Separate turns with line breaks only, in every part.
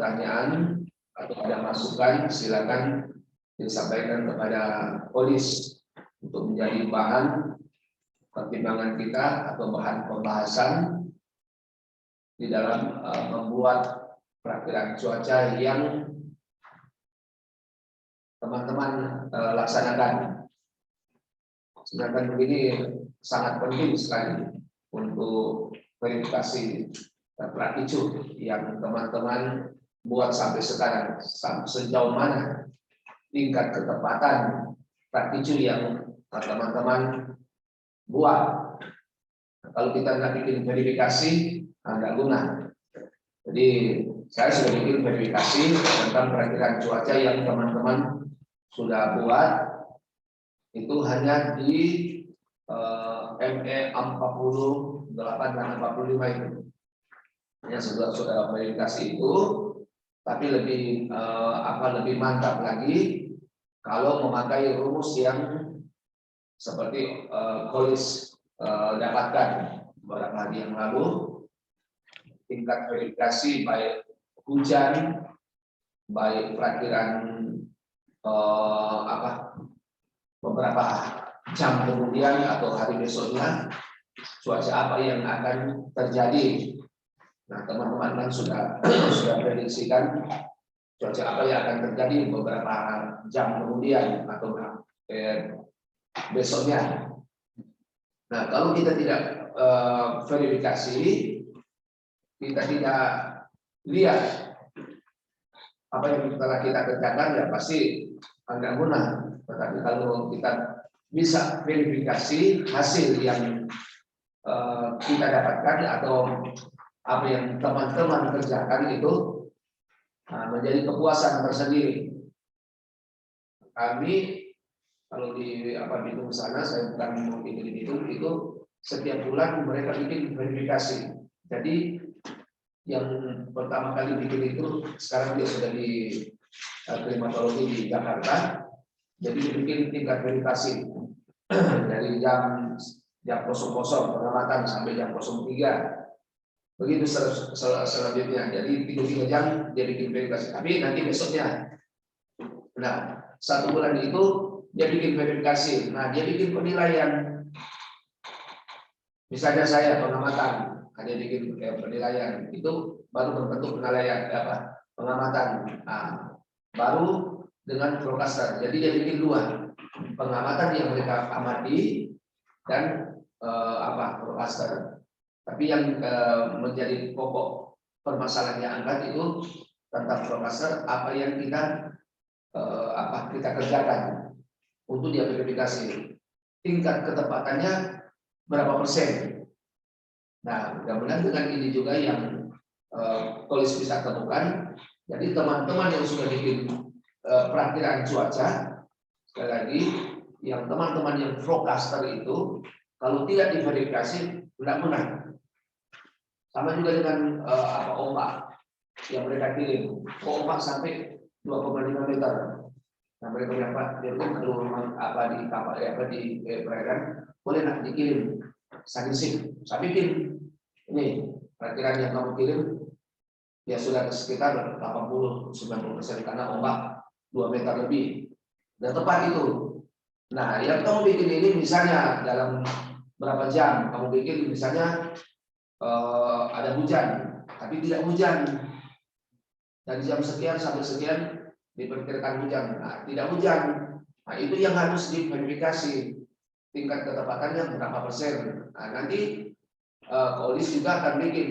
pertanyaan atau ada masukan, silakan disampaikan kepada Polis untuk menjadi bahan pertimbangan kita atau bahan pembahasan di dalam membuat perakiraan cuaca yang teman-teman laksanakan. Sedangkan begini sangat penting sekali untuk verifikasi Prakicu yang teman-teman buat sampai sekarang, sejauh mana tingkat ketepatan Prakicu yang teman-teman buat. Kalau kita nggak bikin verifikasi, nggak guna. Jadi saya sudah bikin verifikasi tentang perakiraan cuaca yang teman-teman sudah buat, itu hanya di ME 48 dan 45 itu. Yang sudah verifikasi itu, tapi lebih lebih mantap lagi kalau memakai rumus yang seperti Polis dapatkan beberapa hari yang lalu. Tingkat verifikasi baik hujan, baik perakiraan beberapa jam kemudian atau hari besoknya cuaca apa yang akan terjadi. Nah, teman-teman kan sudah prediksikan cuaca apa yang akan terjadi beberapa jam kemudian atau besoknya. Nah, kalau kita tidak verifikasi, kita tidak lihat apa yang telah kita kerjakan, ya pasti agak guna. Tetapi kalau kita bisa verifikasi hasil yang kita dapatkan atau apa yang teman-teman kerjakan itu menjadi kepuasan tersendiri. Kami kalau di Bidung sana, saya bukan mau hitung itu setiap bulan mereka bikin verifikasi. Jadi yang pertama kali bikin itu sekarang dia sudah di klimatologi di Jakarta. Jadi dibikin tingkat verifikasi dari jam 00 pengamatan sampai jam 03. Begitu selanjutnya. Jadi 3 jam dia bikin verifikasi. Tapi nanti besoknya. Nah, 1 bulan itu dia bikin verifikasi. Nah, dia bikin penilaian. Misalnya saya pengamatan, ada bikin penilaian, itu baru berbentuk penilaian pengamatan. Nah, baru dengan forecaster. Jadi dia bikin 2 pengamatan yang mereka amati dan forecaster. Tapi yang menjadi pokok permasalahan yang angkat itu tentang forecaster, apa yang kita kerjakan untuk dia verifikasi tingkat ketepatannya berapa persen. Nah, mudah-mudahan dengan ini juga yang Polis bisa temukan. Jadi teman-teman yang sudah bikin perakiraan cuaca, sekali lagi, yang teman-teman yang forecaster itu, kalau tidak diverifikasi, tidak benar. Sama juga dengan ombak yang mereka kirim. Ombak sampai 2,5 meter. Nah, mereka bilang kalau di kapal di perairan boleh nak dikirim statistik. Saya bikin ini perkiraan yang kamu kirim ya sudah sekitar 80-90% karena ombak 2 meter lebih. Dan tepat itu. Nah, yang kamu bikin ini misalnya dalam berapa jam kamu bikin misalnya ada hujan, tapi tidak hujan. Dari jam sekian sampai sekian diperkirakan hujan. Nah, tidak hujan. Nah, itu yang harus diverifikasi tingkat ketepatannya berapa persen. Nah, nanti Polis juga akan bikin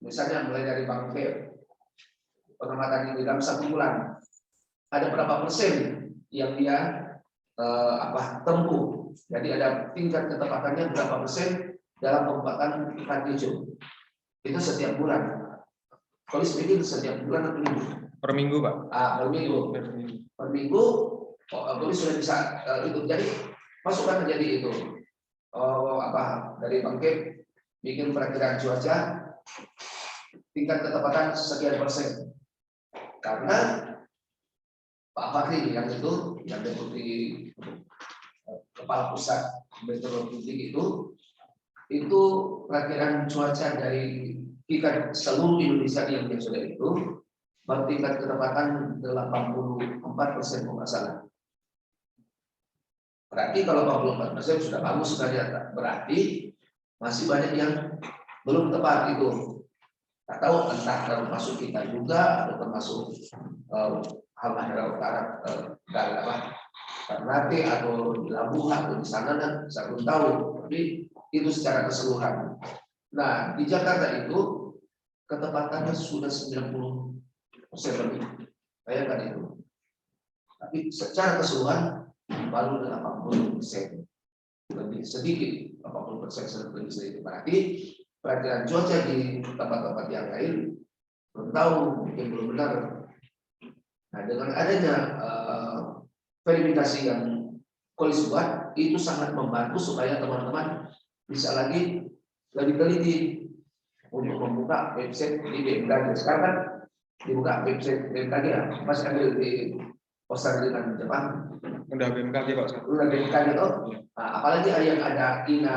misalnya mulai dari Bank pengamatan ini dalam 1 bulan ada berapa persen yang dia tempuh. Jadi ada tingkat ketepatannya berapa persen dalam penempatan Prakicu. Itu setiap bulan. Polis bikin setiap bulan atau minggu?
Per minggu, Pak.
Per minggu. Per minggu, Polis sudah bisa itu. Jadi masukkan menjadi itu. Dari Bank bikin perakiraan cuaca tingkat ketepatan sekian persen. Karena Pak Fakri yang itu, yang deputi kepala pusat meteorologi itu perakiraan cuaca dari tingkat seluruh Indonesia yang dia sudah itu bertingkat ketepatan 84% kalau nggak salah. Berarti kalau 84% sudah bagus sudah data. Berarti masih banyak yang belum tepat itu. Tak tahu entah termasuk kita juga atau termasuk Halmahera Utara, Ternate atau di Labuhan atau di sana, dan saya belum tahu. Tapi itu secara keseluruhan. Nah, di Jakarta itu ketepatannya sudah 90% lebih. Bayangkan itu. Tapi secara keseluruhan baru 80%. Lebih sedikit, 80% lebih sedikit. Berarti perkiraan cuaca di tempat-tempat yang lain belum tahu, mungkin belum benar. Nah, dengan adanya verifikasi yang Kolis buat, itu sangat membantu supaya teman-teman bisa lagi lebih teliti untuk membuka website di BMKG. Sekarang kan dibuka website BMKG ya, masih ambil di poster dengan Jepang.
Udah BMKG Pak.
Udah BMKG tuh. Nah, apalagi yang ada INA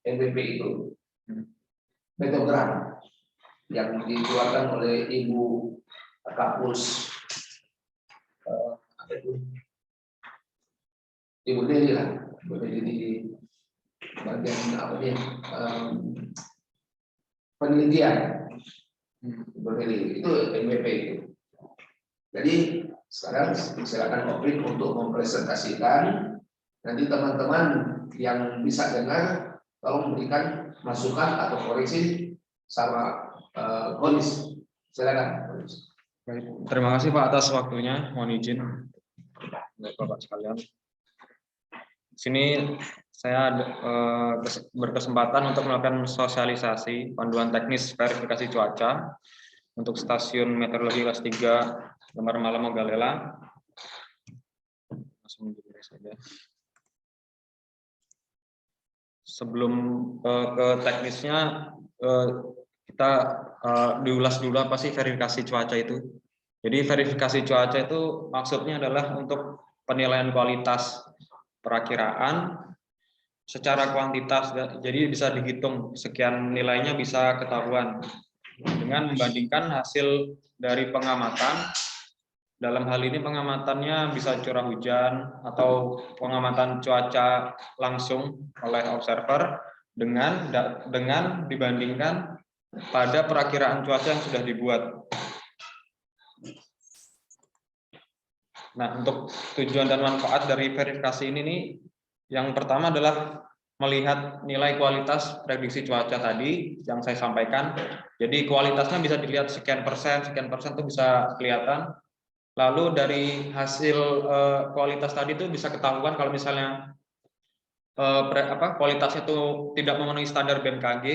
NBP itu, meteogram yang dikeluarkan oleh Ibu Kapus Ibu Deli lah, Ibu Deli di bagian apa nih, penelitian. Ibu Deli itu NBP itu. Jadi sekarang silakan Oprik untuk mempresentasikan. Nanti teman-teman yang bisa dengar tolong memberikan masukan atau koreksi sama Kolis. Silakan.
Baik, terima kasih Pak atas waktunya. Mohon izin Bapak sekalian. Di sini saya berkesempatan untuk melakukan sosialisasi panduan teknis verifikasi cuaca untuk stasiun meteorologi kelas 3 Lembar Malam Mogalela. Langsung dimulai saja. Sebelum ke teknisnya, kita diulas dulu apa sih verifikasi cuaca itu. Jadi verifikasi cuaca itu maksudnya adalah untuk penilaian kualitas perakiraan secara kuantitas, jadi bisa dihitung sekian nilainya bisa ketahuan dengan membandingkan hasil dari pengamatan. Dalam hal ini pengamatannya bisa curah hujan atau pengamatan cuaca langsung oleh observer dengan dibandingkan pada perakiraan cuaca yang sudah dibuat. Nah, untuk tujuan dan manfaat dari verifikasi ini nih, yang pertama adalah melihat nilai kualitas prediksi cuaca tadi yang saya sampaikan. Jadi kualitasnya bisa dilihat sekian persen itu bisa kelihatan. Lalu dari hasil kualitas tadi itu bisa ketahuan kalau misalnya kualitasnya itu tidak memenuhi standar BMKG,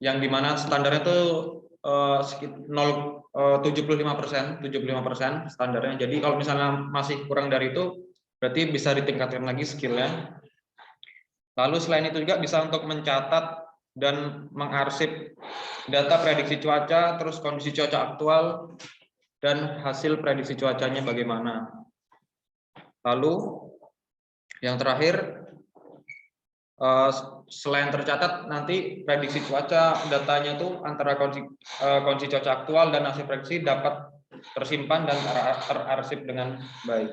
yang dimana standarnya itu 75% standarnya. Jadi kalau misalnya masih kurang dari itu, berarti bisa ditingkatkan lagi skillnya. Lalu selain itu juga bisa untuk mencatat dan mengarsip data prediksi cuaca, terus kondisi cuaca aktual, dan hasil prediksi cuacanya bagaimana. Lalu yang terakhir, selain tercatat nanti prediksi cuaca, datanya itu antara kondisi cuaca aktual dan hasil prediksi dapat tersimpan dan terarsip dengan baik.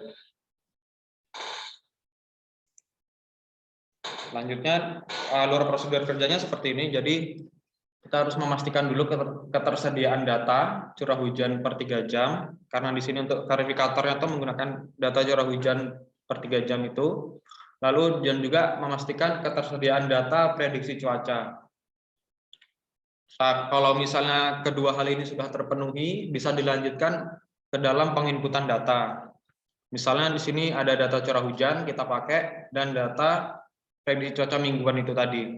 Selanjutnya, alur prosedur kerjanya seperti ini. Jadi kita harus memastikan dulu ketersediaan data curah hujan per 3 jam, karena di sini untuk verifikatornya itu menggunakan data curah hujan per 3 jam itu. Lalu dan juga memastikan ketersediaan data prediksi cuaca. Kalau misalnya kedua hal ini sudah terpenuhi, bisa dilanjutkan ke dalam penginputan data. Misalnya di sini ada data curah hujan kita pakai dan data prediksi cuaca mingguan itu tadi.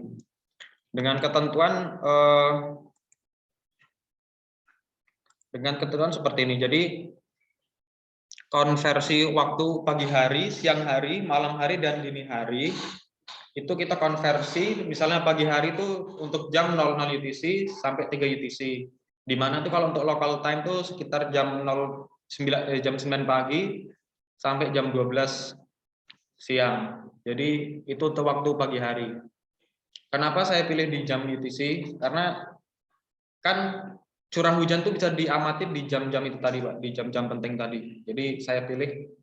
Dengan ketentuan seperti ini. Jadi konversi waktu pagi hari, siang hari, malam hari, dan dini hari itu kita konversi. Misalnya pagi hari itu untuk jam 00 UTC sampai 3 UTC. Di mana itu kalau untuk local time itu sekitar jam 9 pagi sampai jam 12 siang. Jadi itu untuk waktu pagi hari. Kenapa saya pilih di jam UTC? Karena kan curah hujan tuh bisa diamati di jam-jam itu tadi, Pak, di jam-jam penting tadi. Jadi saya pilih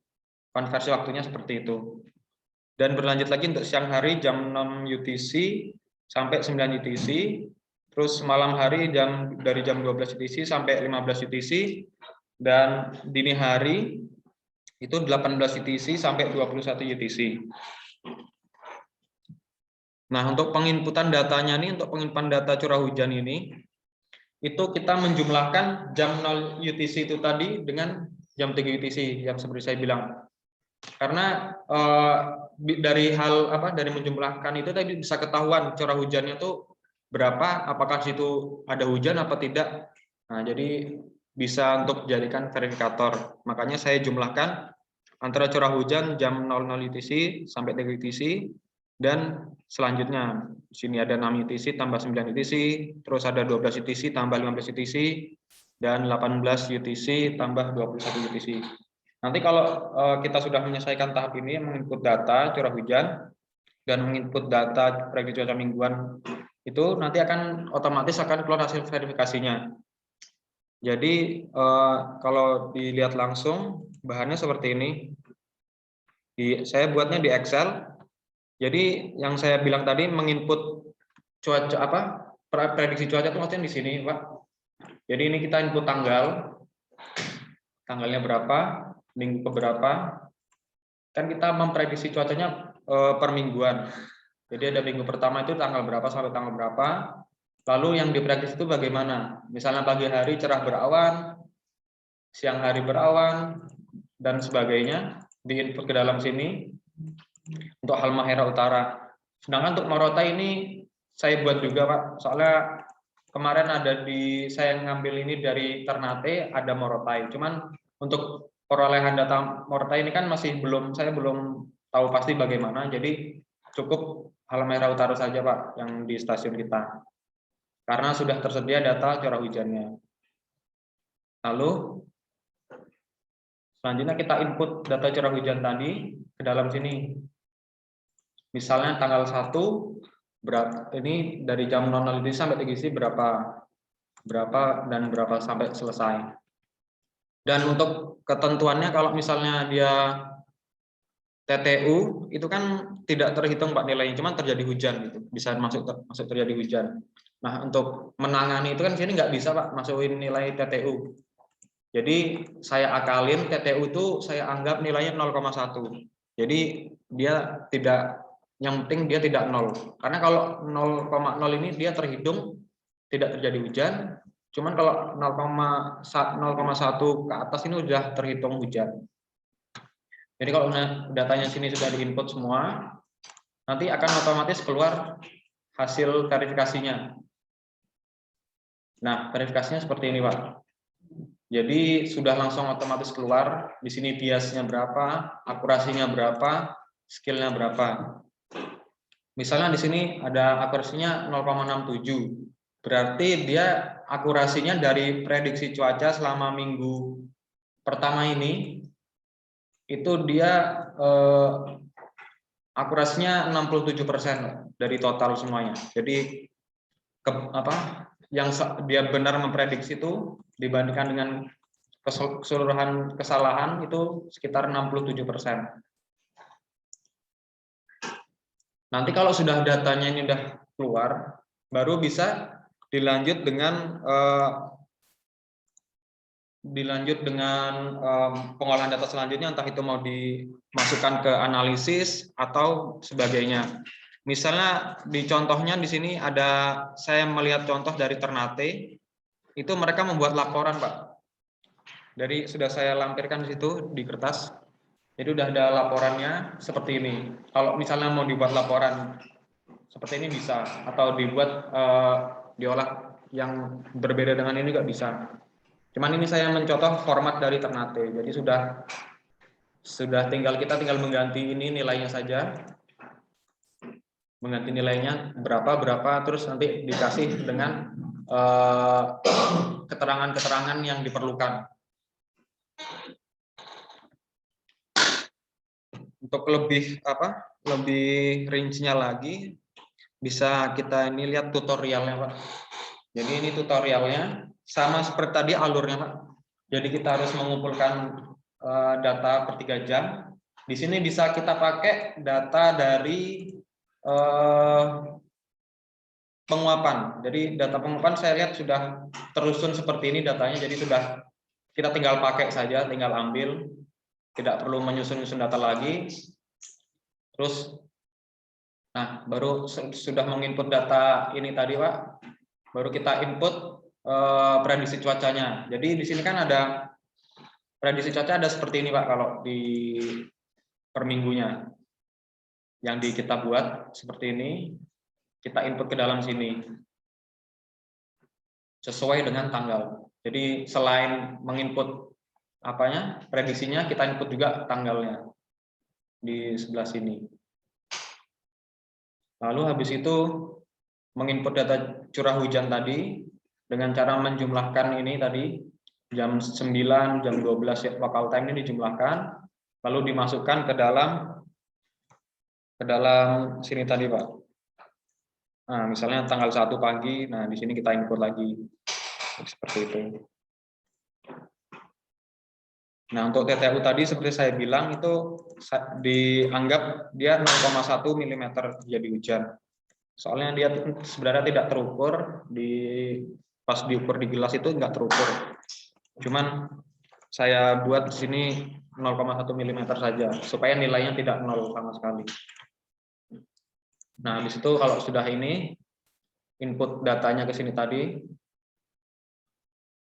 konversi waktunya seperti itu. Dan berlanjut lagi untuk siang hari jam 6 UTC sampai 9 UTC, terus malam hari dari jam 12 UTC sampai 15 UTC, dan dini hari itu 18 UTC sampai 21 UTC. Nah, untuk penginputan datanya nih, untuk penginputan data curah hujan ini, itu kita menjumlahkan jam 0 UTC itu tadi dengan jam 3 UTC yang seperti saya bilang. Karena dari menjumlahkan itu tadi bisa ketahuan curah hujannya itu berapa, apakah situ ada hujan apa tidak. Nah, jadi bisa untuk dijadikan verifikator. Makanya saya jumlahkan antara curah hujan jam 00 UTC sampai 3 UTC, dan selanjutnya di sini ada 6 UTC tambah 9 UTC, terus ada 12 UTC tambah 15 UTC, dan 18 UTC tambah 21 UTC. Nanti kalau kita sudah menyelesaikan tahap ini, menginput data curah hujan dan menginput data prediksi cuaca mingguan, itu nanti otomatis akan keluar hasil verifikasinya. Jadi kalau dilihat langsung bahannya seperti ini. Saya buatnya di Excel. Jadi yang saya bilang tadi menginput cuaca prediksi cuaca itu maksudnya di sini, Pak. Jadi ini kita input tanggalnya berapa, minggu keberapa. Kan kita memprediksi cuacanya per mingguan. Jadi ada minggu pertama itu tanggal berapa sampai tanggal berapa. Lalu yang diprediksi itu bagaimana? Misalnya pagi hari cerah berawan, siang hari berawan, dan sebagainya, diinput ke dalam sini untuk Halmahera Utara. Sedangkan untuk Morotai ini saya buat juga, Pak. Soalnya kemarin saya ngambil ini dari Ternate, ada Morotai. Cuman untuk perolehan data Morotai ini kan saya belum tahu pasti bagaimana. Jadi cukup Halmahera Utara saja, Pak, yang di stasiun kita. Karena sudah tersedia data curah hujannya. Lalu selanjutnya kita input data curah hujan tadi ke dalam sini. Misalnya tanggal 1 ini dari jam 00 sampai 3 berapa dan berapa sampai selesai. Dan untuk ketentuannya kalau misalnya dia TTU itu kan tidak terhitung, Pak, nilainya, cuma terjadi hujan gitu. Bisa masuk terjadi hujan. Nah, untuk menangani itu kan sini nggak bisa, Pak, masukin nilai TTU. Jadi saya akalin TTU itu saya anggap nilainya 0,1. Jadi dia tidak, yang penting dia tidak 0. Karena kalau 0,0 ini dia terhitung tidak terjadi hujan. Cuman kalau 0,1 ke atas ini sudah terhitung hujan. Jadi kalau datanya sini sudah diinput semua, nanti akan otomatis keluar hasil verifikasinya. Nah, verifikasinya seperti ini, Pak. Jadi sudah langsung otomatis keluar. Di sini biasnya berapa, akurasinya berapa, skillnya berapa. Misalnya di sini ada akurasinya 0,67. Berarti dia akurasinya dari prediksi cuaca selama minggu pertama ini itu dia akurasinya 67% dari total semuanya. Jadi yang dia benar memprediksi itu dibandingkan dengan keseluruhan kesalahan itu sekitar 67%. Nanti kalau sudah datanya ini sudah keluar, baru bisa dilanjut dengan pengolahan data selanjutnya, entah itu mau dimasukkan ke analisis atau sebagainya. Misalnya di contohnya di sini saya melihat contoh dari Ternate, itu mereka membuat laporan, Pak. Sudah saya lampirkan di situ di kertas. Jadi udah ada laporannya seperti ini. Kalau misalnya mau dibuat laporan seperti ini bisa, atau dibuat diolah yang berbeda dengan ini juga bisa. Cuman ini saya mencontoh format dari Ternate. Jadi kita tinggal mengganti ini nilainya saja. Mengganti nilainya berapa, terus nanti dikasih dengan keterangan-keterangan yang diperlukan. Untuk lebih rinci-nya lagi, bisa kita ini lihat tutorialnya, Pak. Jadi ini tutorialnya. sama seperti tadi alurnya, Pak. Jadi kita harus mengumpulkan data per 3 jam. Di sini bisa kita pakai data dari penguapan. Jadi data penguapan saya lihat sudah tersusun seperti ini datanya. Jadi sudah kita tinggal pakai saja, tinggal ambil, tidak perlu menyusun-nyusun data lagi. Terus, nah baru sudah menginput data ini tadi, Pak. Baru kita input prediksi cuacanya. Jadi di sini kan ada prediksi cuaca ada seperti ini, Pak, kalau di per minggunya. Yang kita buat seperti ini, kita input ke dalam sini. Sesuai dengan tanggal. Jadi selain menginput prediksinya, kita input juga tanggalnya di sebelah sini. Lalu habis itu menginput data curah hujan tadi dengan cara menjumlahkan ini tadi jam 9, jam 12 local time ini dijumlahkan, lalu dimasukkan ke dalam sini tadi, Pak. Nah, misalnya tanggal 1 pagi, nah di sini kita input lagi seperti itu. Nah, untuk TTU tadi seperti saya bilang itu dianggap dia 0,1 mm jadi hujan. Soalnya dia sebenarnya tidak terukur pas diukur di gelas itu enggak terukur. Cuman saya buat di sini 0,1 mm saja supaya nilainya tidak 0 sama sekali. Nah, habis itu kalau sudah ini input datanya ke sini tadi.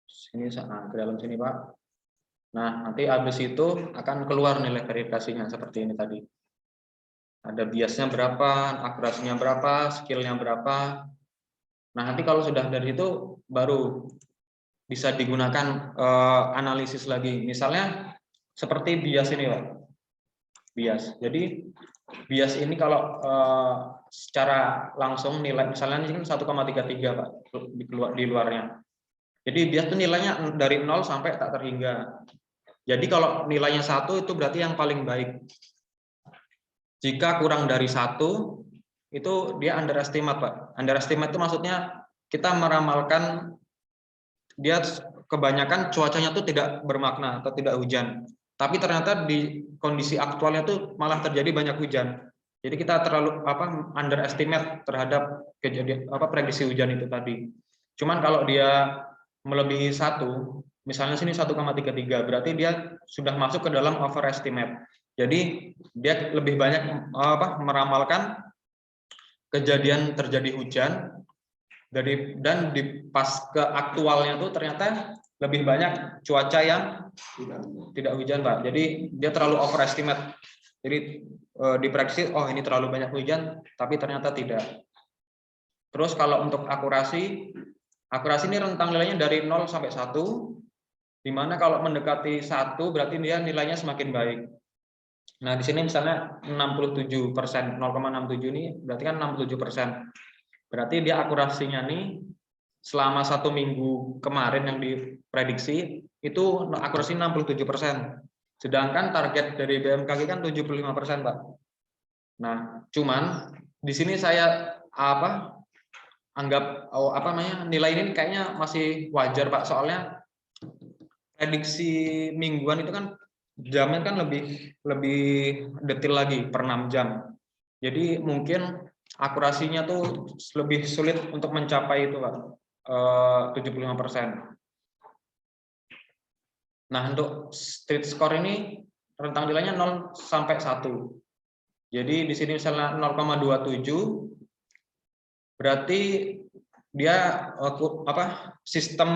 Sini ke dalam sini, Pak. Nah, nanti habis itu akan keluar nilai verifikasinya seperti ini tadi. Ada biasnya berapa, akurasinya berapa, skillnya berapa. Nah, nanti kalau sudah dari itu baru bisa digunakan analisis lagi. Misalnya seperti bias ini, Pak. Bias. Jadi bias ini kalau secara langsung nilai misalnya ini kan 1,33, Pak, di luarnya. Jadi bias itu nilainya dari 0 sampai tak terhingga. Jadi kalau nilainya 1 itu berarti yang paling baik. Jika kurang dari 1 itu dia underestimate, Pak. Underestimate itu maksudnya kita meramalkan dia kebanyakan cuacanya itu tidak bermakna atau tidak hujan. Tapi ternyata di kondisi aktualnya itu malah terjadi banyak hujan. Jadi kita terlalu underestimate terhadap kejadian prediksi hujan itu tadi. Cuman kalau dia melebihi 1, misalnya sini 1,33, berarti dia sudah masuk ke dalam overestimate. Jadi dia lebih banyak meramalkan kejadian terjadi hujan dan di pas ke aktualnya tuh ternyata lebih banyak cuaca yang tidak hujan, Pak. Jadi dia terlalu overestimate. Jadi diprediksi ini terlalu banyak hujan, tapi ternyata tidak. Terus kalau untuk akurasi ini rentang nilainya dari 0 sampai 1, di mana kalau mendekati 1 berarti dia nilainya semakin baik. Nah, di sini misalnya 67%, 0,67 ini berarti kan 67%. Berarti dia akurasinya nih selama 1 minggu kemarin yang diprediksi itu akurasi 67%. Sedangkan target dari BMKG kan 75%, Pak. Nah, cuman di sini saya anggap nilai ini kayaknya masih wajar, Pak. Soalnya prediksi mingguan itu kan jamnya kan lebih detail lagi per 6 jam. Jadi mungkin akurasinya tuh lebih sulit untuk mencapai itu, Pak. 75%. Nah, untuk street score ini rentang nilainya 0 sampai 1. Jadi di sini misalnya 0,27 berarti dia sistem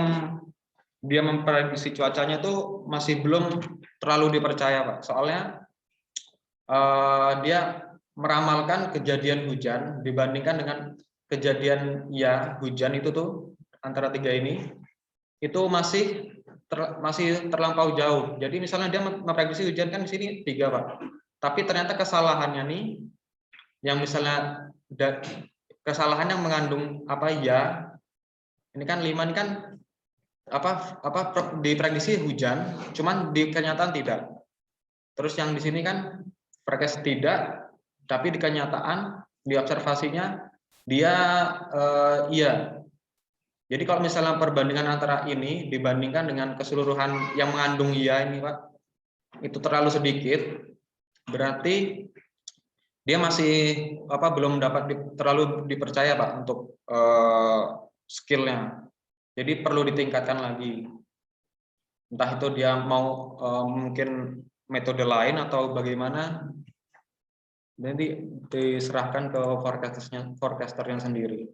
dia memprediksi cuacanya itu masih belum terlalu dipercaya, Pak. Soalnya dia meramalkan kejadian hujan dibandingkan dengan kejadian hujan itu tuh antara 3 ini itu masih terlampau jauh. Jadi misalnya dia memprediksi hujan kan di sini 3, Pak. Tapi ternyata kesalahannya nih yang misalnya kesalahan yang mengandung ini kan 5 ini kan diprediksi hujan, cuman di kenyataan tidak. Terus yang di sini kan forecast tidak, tapi di kenyataan di observasinya dia iya. Jadi kalau misalnya perbandingan antara ini dibandingkan dengan keseluruhan yang mengandung iya ini Pak, itu terlalu sedikit, berarti dia masih belum dapat terlalu dipercaya Pak untuk skillnya. Jadi perlu ditingkatkan lagi. Entah itu dia mau mungkin metode lain atau bagaimana, nanti diserahkan ke forecasternya sendiri.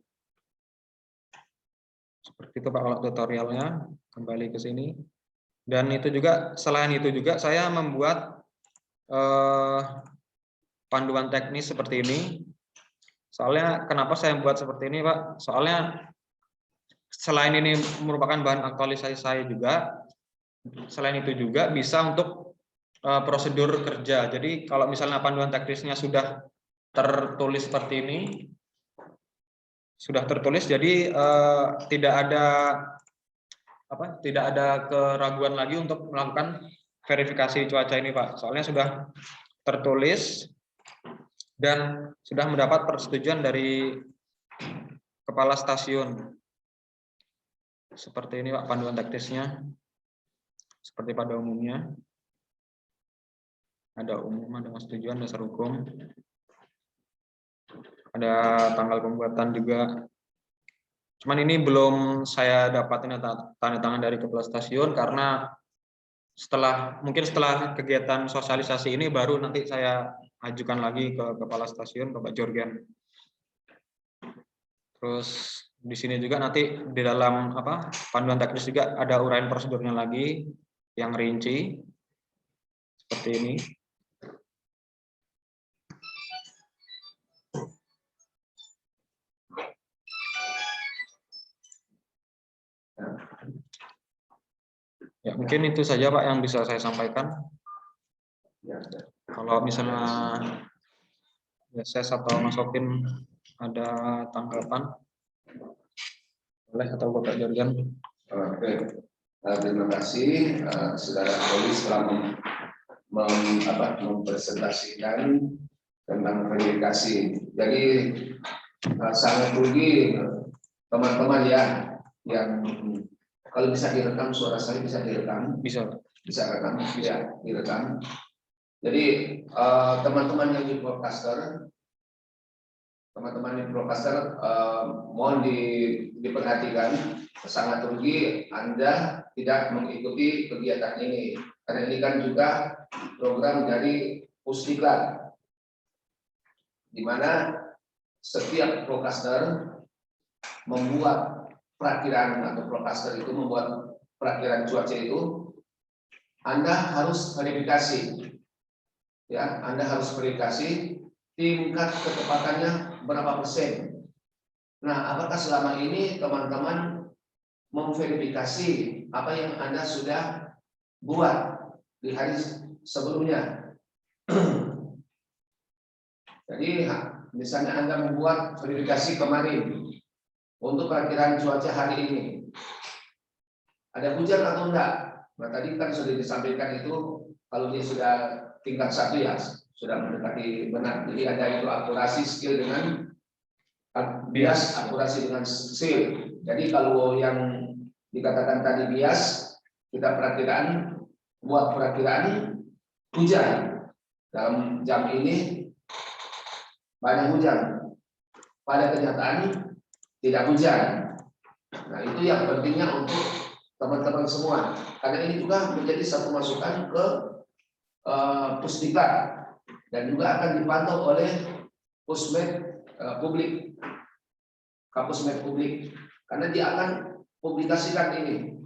Seperti itu Pak kalau tutorialnya, kembali ke sini. Dan itu juga, selain itu juga saya membuat panduan teknis seperti ini. Soalnya kenapa saya buat seperti ini Pak? Soalnya selain ini merupakan bahan aktualisasi saya juga, selain itu juga bisa untuk prosedur kerja. Jadi kalau misalnya panduan teknisnya sudah tertulis seperti ini, sudah tertulis, jadi tidak ada keraguan lagi untuk melakukan verifikasi cuaca ini Pak. Soalnya sudah tertulis dan sudah mendapat persetujuan dari kepala stasiun. Seperti ini Pak panduan teknisnya. Seperti pada umumnya. Ada umum, ada persetujuan dasar hukum. Ada tanggal pembuatan juga. Cuman ini belum saya dapatin tanda tangan dari kepala stasiun karena mungkin setelah kegiatan sosialisasi ini baru nanti saya ajukan lagi ke kepala stasiun, Bapak Jorgen. Terus di sini juga nanti di dalam panduan teknis juga ada uraian prosedurnya lagi yang rinci seperti ini. Ya, mungkin itu saja Pak yang bisa saya sampaikan. Kalau misalnya saya atau Mas Sopin ada tanggapan, boleh, atau Bapak Jorgen.
Oke, terima kasih saudara Polis telah mempresentasikan tentang verifikasi. Jadi sangat rugi teman-teman ya yang kalau bisa direkam, suara saya bisa direkam, bisa rekam, ya direkam. Jadi teman-teman yang di broadcaster, mohon diperhatikan, sangat rugi Anda tidak mengikuti kegiatan ini karena ini kan juga program dari Pusdiklat, di mana setiap broadcaster membuat perakiraan atau broadcaster itu membuat perakiraan cuaca itu, Anda harus verifikasi, ya, Anda harus verifikasi tingkat ketepatannya berapa persen. Nah, apakah selama ini teman-teman memverifikasi apa yang Anda sudah buat di hari sebelumnya? Jadi misalnya Anda membuat verifikasi kemarin untuk perakiraan cuaca hari ini, ada hujan atau enggak? Nah, tadi kan sudah disampaikan itu kalau dia sudah tingkat 1 ya sudah mendekati benar. Jadi ada itu akurasi skill dengan bias, akurasi dengan skill. Jadi kalau yang dikatakan tadi bias, kita buat perakiraan hujan dalam jam ini banyak hujan. Pada kenyataan tidak hujan. Nah, itu yang pentingnya untuk teman-teman semua. Karena ini juga menjadi satu masukan ke Pusdiklat dan juga akan dipantau oleh Pusmed Publik, Kapusmed Publik, karena dia akan publikasikan ini.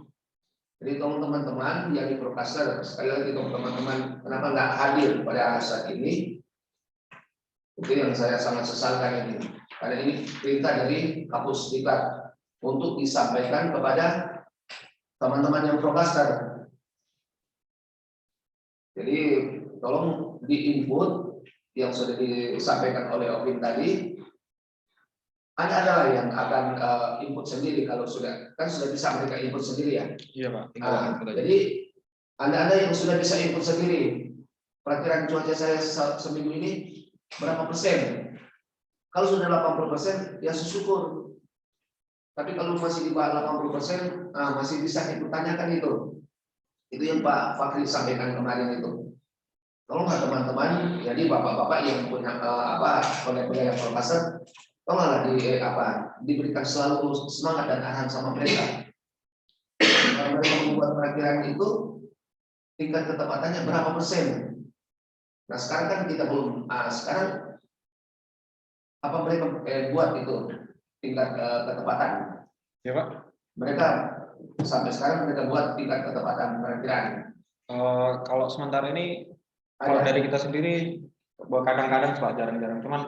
Jadi teman-teman yang di broadcaster, sekali lagi teman-teman kenapa nggak hadir pada saat ini? Itu yang saya sangat sesalkan ini. Karena ini perintah dari Kapusdiklat untuk disampaikan kepada teman-teman yang broadcaster. Jadi tolong di-input yang sudah disampaikan oleh Opin tadi. Anda adalah yang akan input sendiri kalau sudah bisa mereka input sendiri ya.
Iya Pak.
Jadi Anda yang sudah bisa input sendiri. Perkiraan cuaca saya seminggu ini berapa persen? Kalau sudah 80%, ya syukur. Tapi kalau masih di bawah 80%, masih bisa dipertanyakan itu. Itu yang Pak Fakri sampaikan kemarin itu. Tolonglah teman-teman, jadi bapak-bapak yang punya kolek-kolek yang profesor, tolonglah diberikan selalu semangat dan arahan sama mereka. Kalau mereka membuat perkiraan itu, tingkat ketepatannya berapa persen? Nah sekarang kan kita belum, sekarang apa mereka buat itu tingkat ketepatan?
Ya Pak.
Mereka sampai sekarang mereka buat tingkat ketepatan perkiraan.
Kalau sementara ini, kalau dari kita sendiri kadang-kadang Pak, jarang-jarang, cuman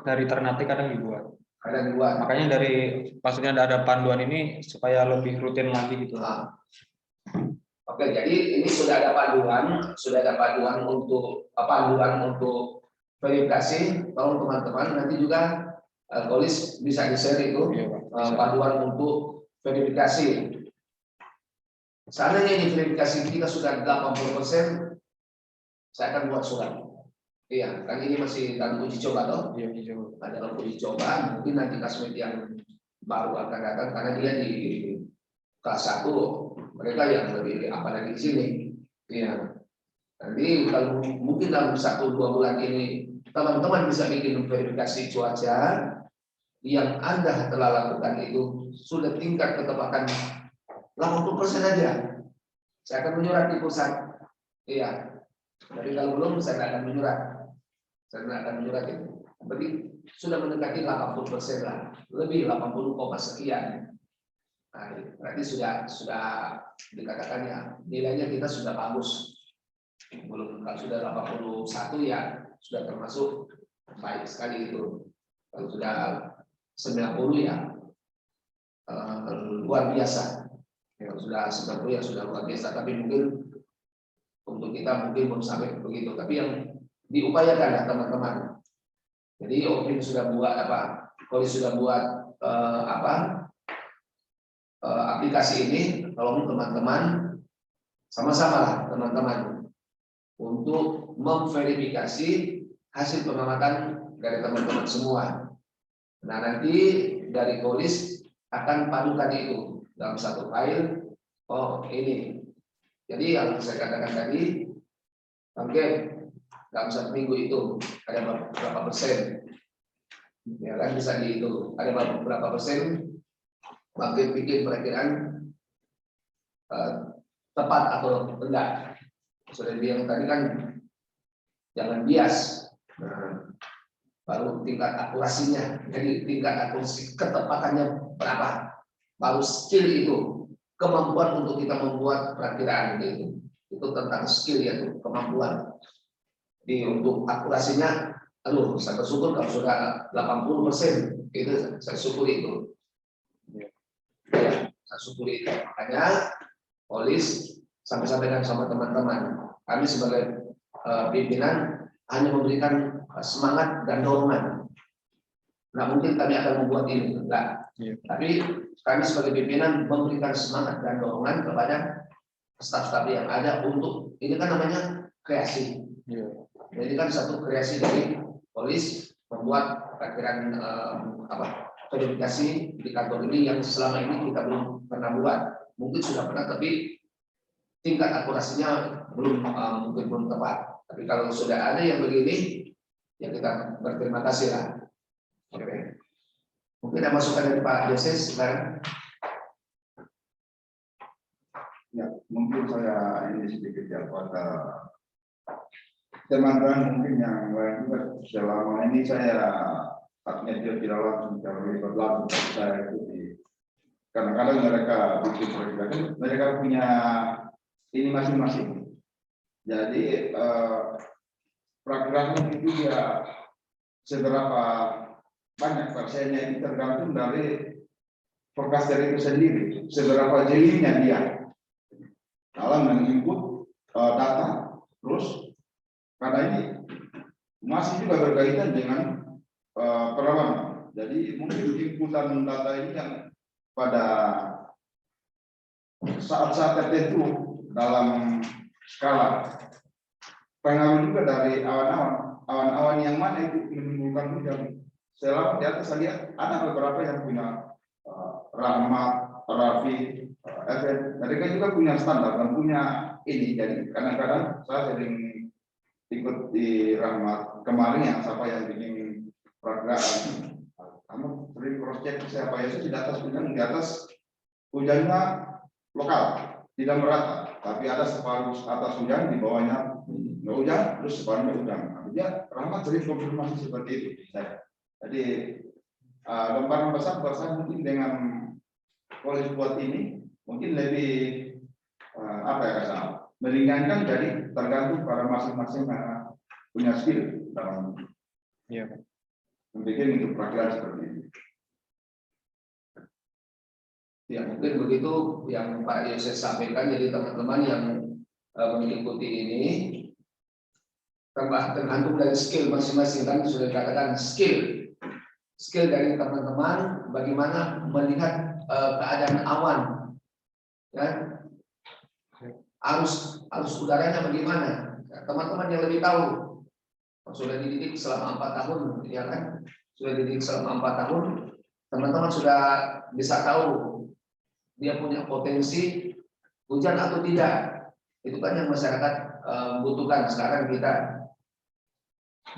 dari Ternate kadang dibuat.
Kadang dibuat.
Makanya dari maksudnya ada panduan ini supaya lebih rutin lagi gitu.
Oke, jadi ini sudah ada panduan untuk verifikasi. Tolong teman-teman nanti juga Kolis bisa di-share itu panduan untuk verifikasi. Seandainya ini verifikasi kita sudah 80%, saya akan buat surat. Iya, kan ini masih dalam uji coba toh?
Iya, uji coba.
Ada dalam uji coba, mungkin nanti Kasmet yang baru akan datang karena dia di kelas 1, mereka yang lebih apalagi di sini. Iya. Nanti kalau mungkin dalam 1-2 bulan ini teman-teman bisa bikin verifikasi cuaca yang Anda telah lakukan itu sudah tingkat ketepatan 80% aja. Saya akan menyurat di pusat. Iya. Tapi kalau belum saya tidak akan menyurat. Saya tidak akan menyurat itu. Berarti sudah mendekati 80% lah. Lebih 80, sekian. Nah, berarti sudah dikatakan ya nilainya kita sudah bagus. Belum kalau sudah 81 ya sudah termasuk baik sekali itu. Kalau sudah 90 ya luar biasa. Kalau sudah 90 ya sudah luar biasa. Tapi mungkin untuk kita mungkin belum sampai begitu. Tapi yang diupayakan ya teman-teman. Jadi OPIM sudah buat Kolis sudah buat aplikasi ini. Tolong teman-teman sama-sama lah teman-teman untuk memverifikasi hasil pengamatan dari teman-teman semua. Nah nanti dari Kolis akan padukan itu dalam satu file. Oh ini. Jadi yang saya katakan tadi, oke, dalam 1 minggu itu ada berapa persen? Ya kan bisa dihitung. Ada berapa persen? Bangkit bikin perkiraan tepat atau enggak. Sudah bilang tadi kan jangan bias. Nah, baru tingkat akurasinya. Jadi tingkat akurasi ketepatannya berapa? Baru skill itu. Kemampuan untuk kita membuat perkiraan itu tentang skill yaitu kemampuan. Di untuk akurasinya, saya bersyukur kalau sudah 80% itu saya syukuri itu. Ya, saya syukuri itu. Makanya Kolis sampaikan sama teman-teman. Kami sebagai pimpinan hanya memberikan semangat dan dorongan. Nah mungkin kami akan membuat ini, enggak. Tapi kami sebagai pimpinan memberikan semangat dan dorongan kepada staf-staf yang ada untuk ini kan namanya kreasi. Jadi kan satu kreasi dari Kolis membuat perkiraan verifikasi di kantor ini yang selama ini kita belum pernah buat. Mungkin sudah pernah tapi tingkat akurasinya mungkin belum tepat. Tapi kalau sudah ada yang begini, ya kita berterima kasih lah. Oke. Mungkin ada masukan dari Pak Yoses sekarang.
Ya, mungkin saya ini sedikit ya pada teman-teman mungkin yang lain juga selama ini saya artinya dia tidak langsung terlibat langsung saya ikuti. Kadang-kadang mereka bikin perkiraan, mereka punya ini masing-masing. Jadi perkiraan itu ya seberapa banyak persennya itu tergantung dari forecaster itu sendiri, seberapa jelinya dia dalam menginput data. Terus karena ini masih juga berkaitan dengan perlawanan. Jadi mungkin inputan data ini yang pada saat-saat tertentu dalam skala pengaruh juga dari awan-awan yang mana itu menimbulkan hujan. Selama di atas saya lihat ada beberapa yang punya Rahmat, Raffi, FM, mereka juga punya standar dan punya ini. Jadi kadang-kadang saya sering ikut di Rahmat kemarin yang siapa yang bikin peragaan, kamu sering cross check siapa ya, di atas hujan, di atas hujannya lokal, tidak merata, tapi ada separuh atas hujan, di bawahnya nggak hujan, terus separuhnya hujan. Artinya Rahmat sering konfirmasi seperti itu. Jadi lembaran besar buat saya mungkin dengan polis buat ini mungkin lebih apa ya kata, meringankan, jadi tergantung pada masing-masing punya skill dalam membuat itu peraturan seperti ini.
Ya mungkin begitu yang Pak Yoses sampaikan. Jadi teman-teman yang mengikuti ini tergantung dari skill masing-masing, kan sudah dikatakan skill dari teman-teman bagaimana melihat keadaan awan, ya, arus udaranya bagaimana. Teman-teman yang lebih tahu, sudah dididik selama 4 tahun, ya kan, sudah dididik selama 4 tahun, teman-teman sudah bisa tahu dia punya potensi hujan atau tidak. Itu kan yang masyarakat butuhkan sekarang. Kita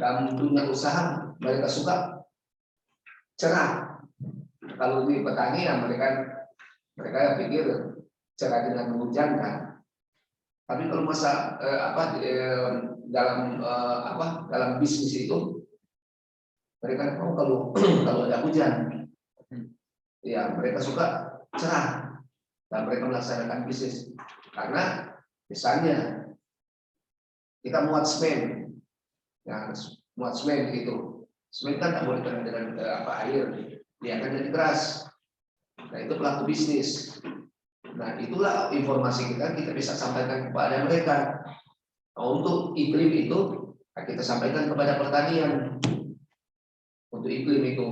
dalam dunia usaha mereka suka cerah. Kalau di petani ya mereka pikir cerah dengan hujan kan. Tapi kalau dalam bisnis itu mereka mau kalau ada hujan, ya mereka suka cerah dan mereka melaksanakan bisnis. Karena misalnya kita muat semen, ya, muat semen itu, semen kan tak boleh kena dengan air, dia akan jadi keras. Nah itu pelaku bisnis. Nah itulah informasi kita bisa sampaikan kepada mereka. Nah, untuk iklim itu kita sampaikan kepada pertanian. Untuk iklim itu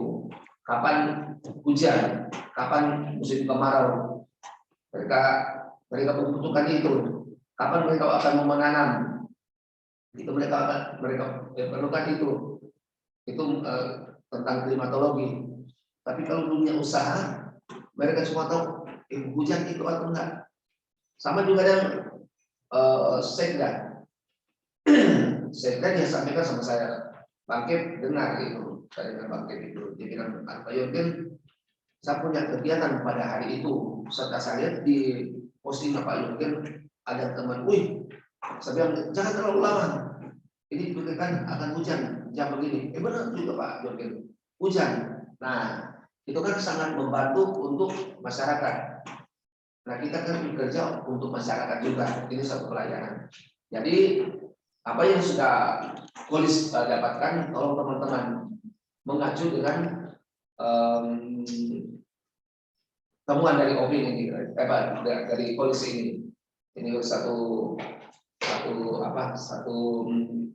kapan hujan, kapan musim kemarau, mereka membutuhkan itu. Kapan mereka akan menanam, itu mereka perlukan itu tentang klimatologi. Tapi kalau dunia usaha, mereka cuma tahu hujan itu atau enggak. Sama juga dengan sekda. Sekda yang sampaikan sama saya, Bang Kep dengar itu, saya dengan Bang Kep itu, dia bilang, Pak Yorgen, saya punya kegiatan pada hari itu. Setelah saya lihat di posting Pak Yorgen, ada teman, saya bilang, jangan terlalu lama. Ini dipikirkan akan hujan jam begini. Benar juga Pak Yorgen, hujan. Nah, itu kan sangat membantu untuk masyarakat. Nah, kita kan bekerja untuk masyarakat juga. Ini satu pelayanan. Jadi, apa yang sudah Polis dapatkan, tolong teman-teman mengacu dengan temuan dari OPIN ini, dari polisi ini. Ini satu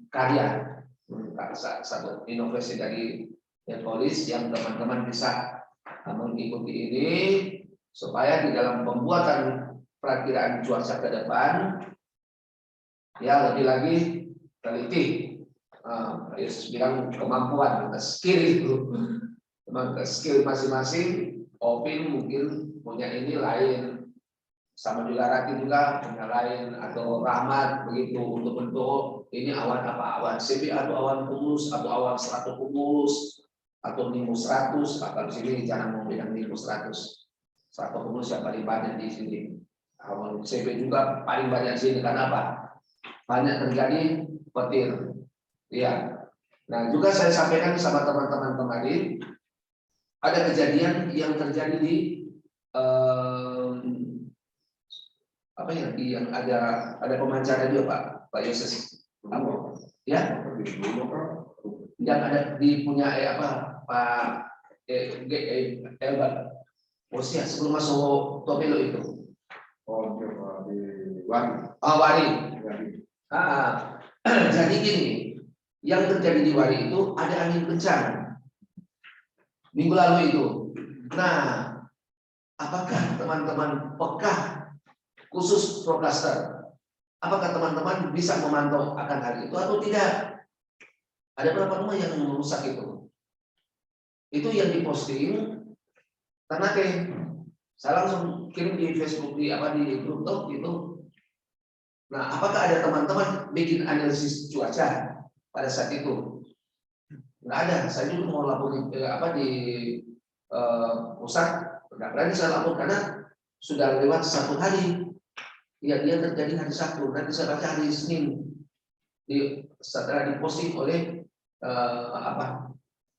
karya, satu inovasi dari polis yang teman-teman bisa mengikuti ini supaya di dalam pembuatan perakiraan cuaca ke depan ya lebih lagi teliti. Yesus bilang kemampuan, skill itu, skill masing-masing. OPIN mungkin punya ini lain, sama juga Rati juga punya lain, atau Rahmat begitu untuk bentuk ini awan apa, awan CP atau awan cumulus atau awan stratocumulus atau nimbus 100. Atau di sini jangan mau bilang nimbus 100, stratocumulus yang paling banyak di sini. Awan CP juga paling banyak di sini. Karena apa? Banyak terjadi petir. Ya. Nah, juga saya sampaikan sama teman-teman kemarin, ada kejadian yang terjadi di yang ada pemancaraan juga Pak Yoses. Ya? Yang ada di punya Pak Elba. Posisi sebelum masuk Topelo itu. Wari. Jadi gini, yang terjadi di Wari itu ada angin kencang minggu lalu itu. Nah, apakah teman-teman peka khusus Procaster? Apakah teman-teman bisa memantau akan hal itu atau tidak? Ada berapa rumah yang merusak itu? Itu yang diposting Ternate. Saya langsung kirim di Facebook di grup Talk gitu. Nah, apakah ada teman-teman bikin analisis cuaca pada saat itu? Nggak ada. Saya juga mau lapor di pusat, nggak berani saya lapor karena sudah lewat 1 hari. Ya, dia terjadi hari Sabtu. Nanti saya baca hari Senin setelah diposting oleh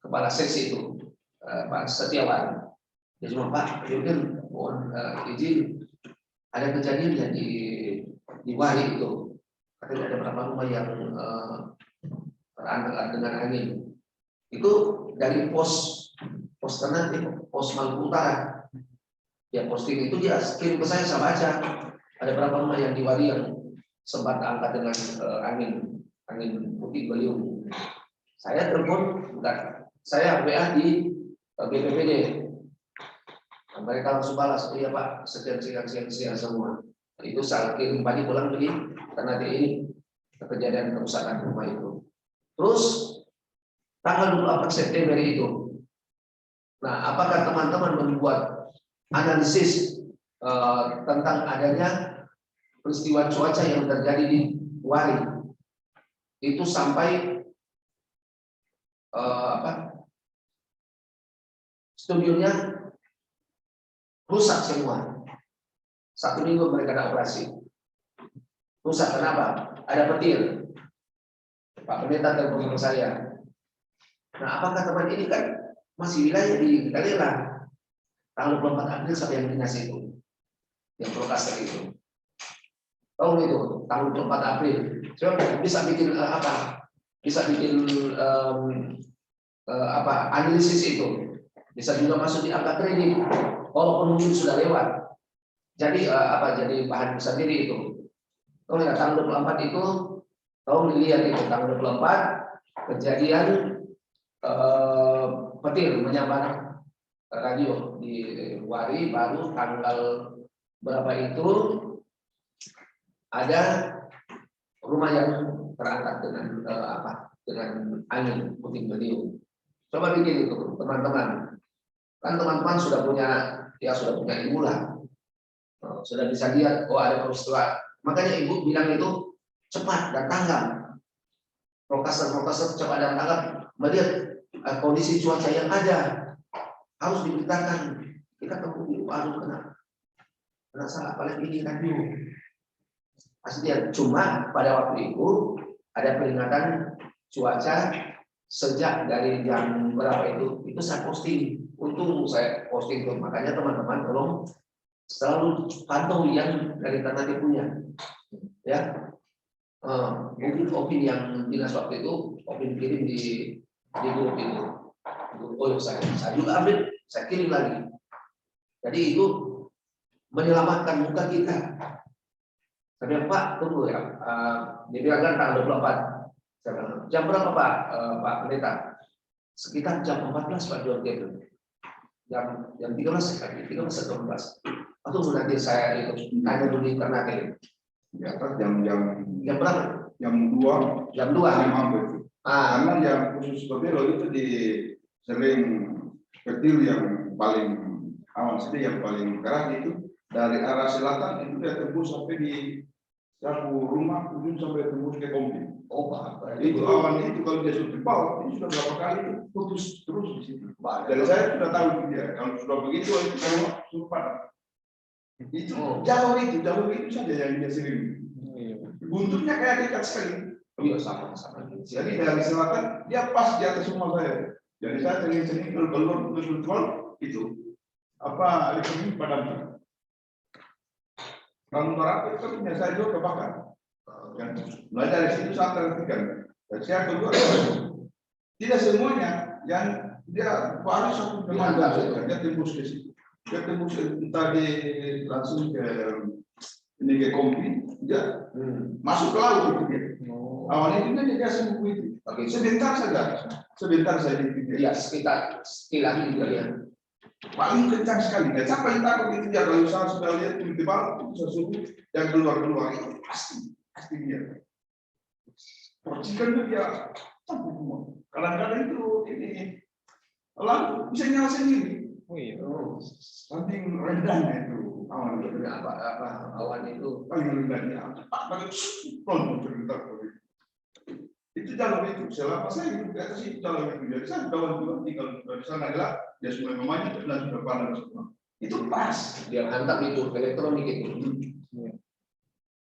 kepala seksi itu, Pak Setiawan. Dia cuma, Pak Yudin, mohon izin, ada kejadian ya di Wali itu. Katanya ada beberapa rumah yang terantak dengan angin. Itu dari pos Maluku Utara. Ya, posting itu dia kirim ke saya baca. Ada berapa rumah yang di Wali yang sempat angkat dengan angin puting beliung. Saya telepon, saya WA di BPPD. Nah, mereka langsung balas, oh iya Pak, sekian semua. Itu saya kirim pagi pulang pergi karena ini kejadian kerusakan rumah itu. Terus tanggal 24 September itu. Nah, apakah teman-teman membuat analisis tentang adanya peristiwa cuaca yang terjadi di Wari? Itu sampai studionya rusak semua. 1 minggu mereka ada operasi. Rusak kenapa? Ada petir. Pak Pendeta telepon ke saya. Nah, apakah teman ini kan masih wilayah di Galela? Tanggal 24 April sampai yang dinas itu, yang prokasnya itu. Tahu itu, tanggal 24 April. Coba bisa bikin Bisa bikin analisis itu. Bisa juga masuk di angka kredit, walaupun mungkin sudah lewat. Jadi jadi bahan sendiri itu. Oh ya, tanggal 24 itu, tolong dilihat itu tanggal 24 kejadian petir menyambar radio di Wari. Baru tanggal berapa itu ada rumah yang terangkat dengan angin puting beliung. Coba bikin itu teman-teman. Kan teman-teman sudah punya ilmu lah. Sudah bisa lihat ada peristiwa. Makanya Ibu bilang itu cepat dan tanggap. Prokastor cepat dan tanggap melihat kondisi cuaca yang ada. Harus diberitakan. Kita tempuh baru kena salah paling ini kan dulu. Pastinya cuma pada waktu itu ada peringatan cuaca sejak dari jam berapa itu saya posting. Untung saya posting itu, makanya teman-teman tolong selalu pantau yang dari Ternate punya, ya. Mungkin opini yang dinas waktu itu opini kirim di grup itu. Oh, saya juga ambil, saya kirim lagi. Jadi itu menyelamatkan muka kita. Tapi Pak, tunggu ya. Dia bilang kan tanggal 24. Saya bilang, jam berapa Pak Pendeta? Sekitar jam 14 Pak Jorgen. Jam 13 atau 14. Atau nanti saya itu tanya dulu di Ternate.
Di atas jam
berapa?
Jam 2.
Jam 2.
Karena yang khusus Babelo itu di sering petir yang paling awan sedih, yang paling keras itu dari arah selatan itu dia tembus sampai di satu rumah ujung sampai tembus ke Kompi. Oh, Pak. Itu awan itu kalau dia sudah tebal, ini sudah berapa kali itu putus terus di situ. Jadi saya sudah tahu dia kalau sudah begitu itu kalau sumpah itu jauh itu saja yang dia sering. Buntutnya kayak dekat sekali. Iya, sama. Jadi dari selatan dia pas di atas rumah saya. Jadi saya sering keluar itu elektronik padam. Kalau barat itu punya saya juga kebakar. Mulai dari situ saya perhatikan. Dan saya keluar tidak semuanya yang dia baru satu teman dia tembus ke situ. Dia tembus entah langsung ke ke Kompi, dia masuk ke laut itu dia. Awalnya itu dia sembuh itu. Oke, sebentar saja itu. Ya, sekitar sekilas juga ya. Paling kencang sekali. Dan siapa yang takut itu dia kalau saya sudah lihat tiba-tiba itu sesuatu yang keluar itu pasti dia. Percikan itu dia. Kadang-kadang itu ini lampu bisa nyala sendiri.
Oh iya.
Saking rendahnya itu awan itu.
apa awan itu.
Paling rendahnya cepat banget cerita itu jalur itu selama saya hidup di atas itu jalur itu jadi saya sudah wanti kalau dari sana adalah dia sudah memanjat dan sudah panas semua itu pas
Dia hantam itu elektronik itu.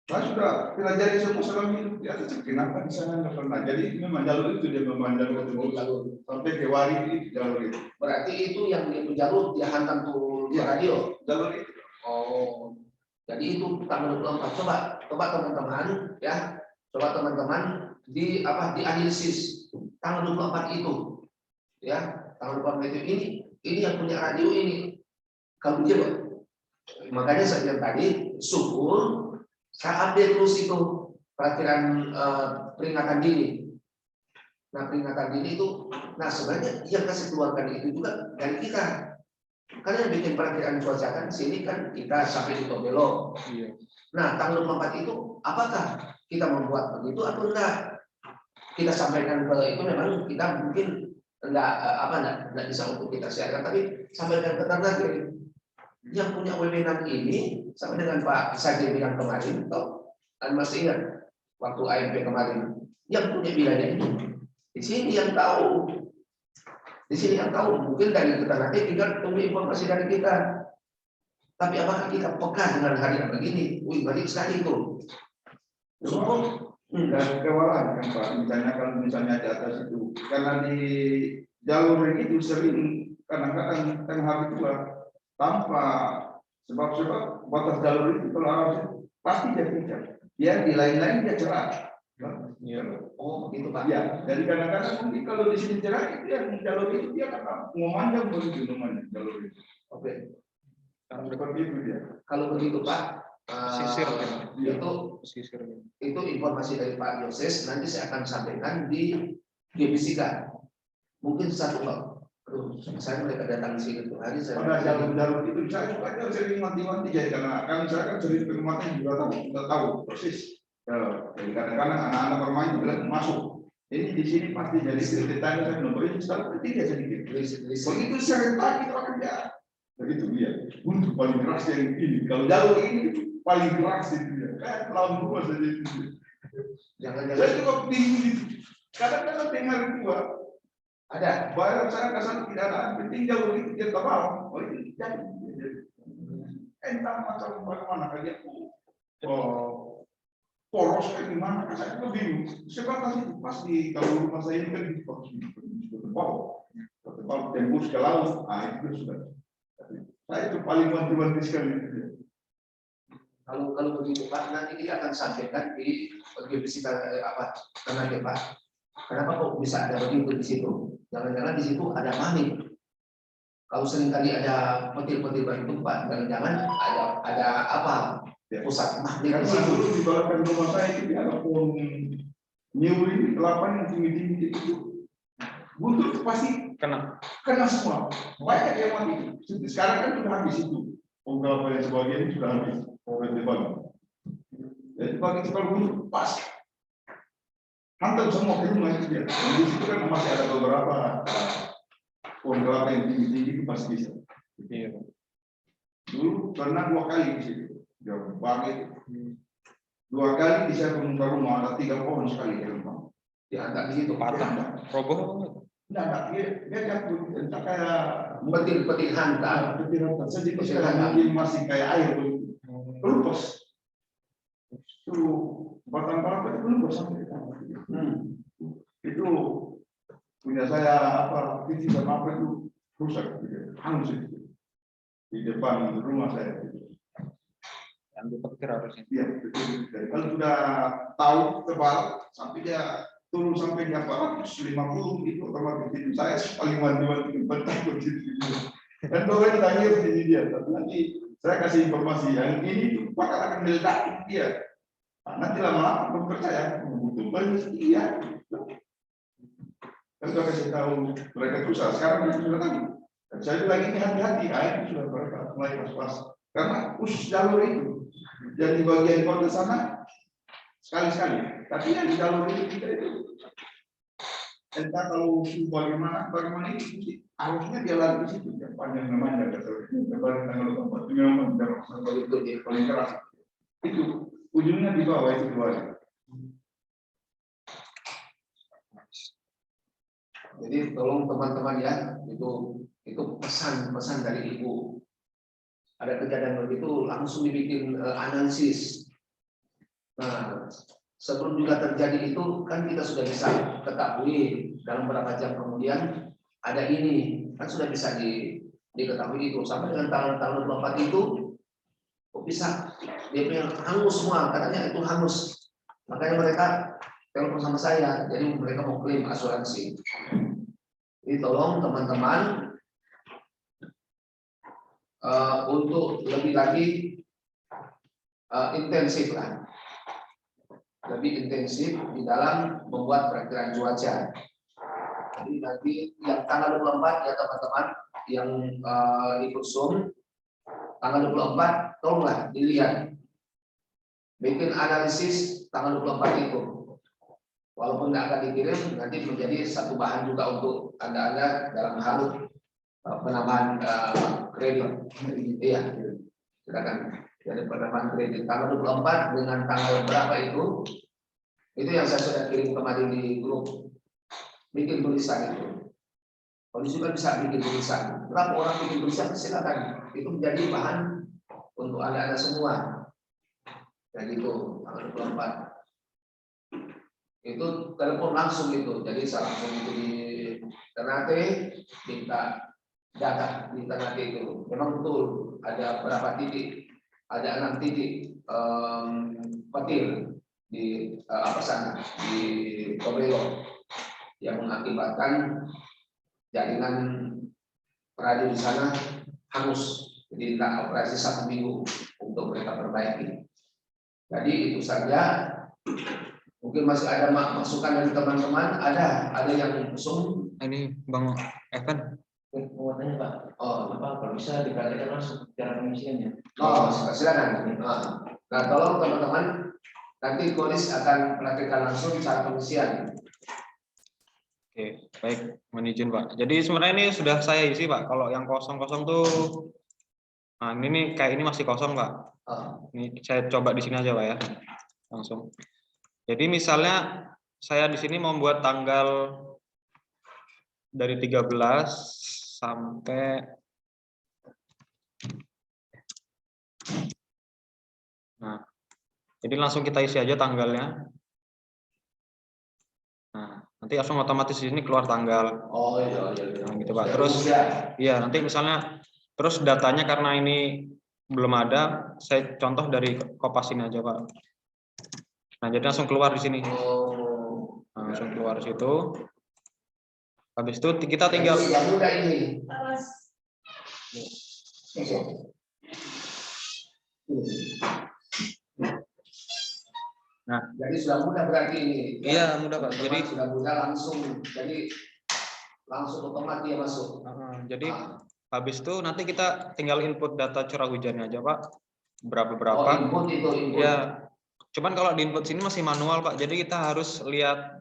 saya sudah pelajari semua selama hidup di atas kenapa di sana nggak pernah jadi memang jalur itu dia memanjat
Jalur.
sampai ke wari itu jalur itu
Berarti itu yang dia jalur dia hantam tuh radio.
jalur itu
Oh, jadi itu tanggal 24. Coba teman-teman ya, coba teman-teman di analisis tanggal 24 itu, ya tanggal 24 itu ini yang punya radio ini. Kalau dia, makanya saya bilang tadi syukur saya update terus itu peraturan peringatan dini. Nah peringatan dini itu, nah sebenarnya yang kasih keluarkan itu juga dari kita. Karena yang bikin perakiraan cuaca kan sini kan kita sampai di Tobelo.
Iya.
Nah, tanggal 24 itu apakah kita membuat begitu atau enggak? Kita sampaikan ke itu memang kita mungkin enggak bisa untuk kita siarkan, tapi sampaikan ke Ternate yang punya wewenang ini sama dengan Pak Saji bilang kemarin, toh masih ingat waktu AMP kemarin yang punya wilayah ini di sini yang tahu. Di sini yang tahu, mungkin dari kita nanti tinggal tunggu informasi dari kita. Tapi apakah kita peka dengan hari yang begini? Wih, balik sekali itu. Sungguh.
dan kewalahan kan Pak misalnya kalau misalnya di atas itu karena di jalur itu sering kadang-kadang tengah hari tua tanpa sebab batas jalur itu kalau arah pasti dia pincang dia di lain-lain dia cerah.
Iya.
Oh, gitu Pak.
Ya, jadi kadang-kadang mungkin kalau di sini cerah itu yang jalur itu dia akan memanjang begitu memanjang jalur itu.
Oke.
Seperti itu dia.
Kalau begitu Pak,
Pesisir kan?
itu
Pesisir.
itu informasi dari Pak Yoses. Nanti saya akan sampaikan di GBCK. Mungkin satu Pak. Aduh, saya mereka datang sini tuh hari saya.
Pada jalur-jalur itu saya juga sering mati-mati jadi karena kan saya kan sering pengamatan juga tahu persis. Ya, jadi kadang-kadang anak-anak bermain bilang masuk. Jadi di sini pasti jadi ceritanya saya belum beri satu ketiga sedikit. Begitu serentak itu akan ya. Begitu dia. Untuk paling keras yang ini. Kalau jalur ini paling keras itu dia. Kayak lawan gua saja itu.
Jangan-jangan
Saya juga bingung gitu. Kadang-kadang dengar gua
ada.
bayar saya kasar tidak ada. Penting jalur itu dia tabal. Oh itu jadi. Entah macam bagaimana kayak poros kayak gimana kan saya juga bingung sebatas itu pas di kalau rumah saya ini kan di tebal tembus ke laut itu sudah saya itu paling wanti-wanti sekali
Kalau begitu Pak, nanti kita akan sampaikan di GBC Ternate Pak. Kenapa kok bisa ada begitu di situ? Jangan-jangan di situ ada manik. Kalau seringkali ada petir-petir itu Pak, jangan-jangan ada apa? Pusat magnet di situ.
di belakang rumah saya itu ada pohon nyuri kelapa yang tinggi-tinggi itu buntut pasti
Kena.
semua banyak yang mati sekarang kan sudah habis itu pohon kelapa yang sebagian itu sudah habis pohon tebal jadi bagi kalau buntut pas hantam semua ke rumah itu dia di situ kan masih ada beberapa pohon kelapa yang tinggi-tinggi itu pasti bisa
Iya.
dulu pernah 2 kali di situ jauh banget 2 kali bisa ke rumah ada 3 pohon sekali di rumah
Diantar di situ.
Patah. Roboh.
Nah, dia jatuh entah kayak
Petir hantam.
petir sedikit sekali masih kayak air begitu lepas itu batang kelapa itu lepas sampai itu punya saya TV sama apa itu rusak hangus itu di depan rumah saya
Ambil petir harusnya.
Iya, betul. Kalau sudah tahu tebal sampai dia turun sampai di 450 itu otomatis itu saya paling wanti-wanti takut gitu. Dan kalau ditanya di dia, tapi nanti saya kasih informasi yang ini bakal akan meledak dia. Nah, nanti lama-lama belum percaya, betul banget iya. Kan saya kasih tahu mereka susah. Sekarang mereka sudah tahu. Dan saya bilang ini hati-hati, itu sudah mereka mulai pas-pas. Karena khusus jalur itu. Dan di bagian kota sana sekali-sekali. Tapi yang di jalur itu kita itu entah kalau bagaimana itu harusnya dia lari di situ, yang panjang namanya betul. Kembali tanggal 24 memang
Itu dia.
paling keras. Itu ujungnya di bawah itu keluar.
Jadi tolong teman-teman ya, itu pesan-pesan dari Ibu. Ada kejadian begitu langsung dibikin analisis. Nah, sebelum juga terjadi itu kan kita sudah bisa ketahui dalam beberapa jam kemudian ada ini kan sudah bisa diketahui itu sampai dengan tanggal 24 itu kok bisa dia bilang hangus semua, katanya itu hangus, makanya mereka telepon sama saya, jadi mereka mau klaim asuransi. Jadi tolong teman-teman untuk lebih lagi intensif lah, lebih intensif di dalam membuat perakhiran cuaca. Jadi nanti yang tanggal 24 ya teman-teman yang ikut Zoom tanggal 24 tolonglah dilihat, bikin analisis tanggal 24 itu. Walaupun tidak akan dikirim, nanti menjadi satu bahan juga untuk Anda dalam hal penambahan kredit. Iya, silakan. Jadi penambahan kredit tanggal 24 dengan tanggal berapa itu yang saya sudah kirim kemarin di grup. Bikin tulisan itu. Polisi juga bisa bikin tulisan. Berapa orang bikin tulisan, silakan. Itu menjadi bahan untuk Anda semua. Kayak gitu, tanggal 24. Itu telepon langsung itu, jadi saya langsung itu di Ternate minta data di Ternate itu. Memang betul ada berapa titik, ada 6 titik petir di apa sana di Kobelo yang mengakibatkan jaringan radio di sana hangus. Jadi kita operasi 1 minggu untuk mereka perbaiki. Jadi itu saja. Mungkin masih ada masukan dari teman-teman, ada yang Zoom.
Ini Bang Evan.
Mau tanya Pak, kalau bisa diperhatikan langsung cara pengisiannya.
Oh, silakan. Nah, tolong teman-teman, nanti Kolis akan praktikkan langsung cara pengisian.
Oke, baik, mohon izin Pak. Jadi sebenarnya ini sudah saya isi Pak. Kalau yang kosong-kosong tuh, nah ini kayak ini masih kosong Pak. Ini saya coba di sini aja Pak ya, langsung. Jadi misalnya saya di sini membuat tanggal dari 13 sampai jadi langsung kita isi aja tanggalnya. Nah, nanti langsung otomatis di sini keluar tanggal.
Oh iya.
Nah, gitu Pak. Terus ya nanti misalnya terus datanya karena ini belum ada, saya contoh dari Kopas ini aja Pak. Nah, jadi langsung keluar di sini. Nah, langsung keluar di situ. Habis itu kita tinggal
yang mudah ini.
Nah,
jadi sudah mudah berarti ini.
Iya, mudah Pak. Jadi
sudah mudah langsung. Jadi langsung otomatis dia masuk.
Jadi habis itu nanti kita tinggal input data curah hujannya aja Pak. Berapa?
Oh, input itu input.
Ya. Cuman kalau di input sini masih manual Pak. Jadi kita harus lihat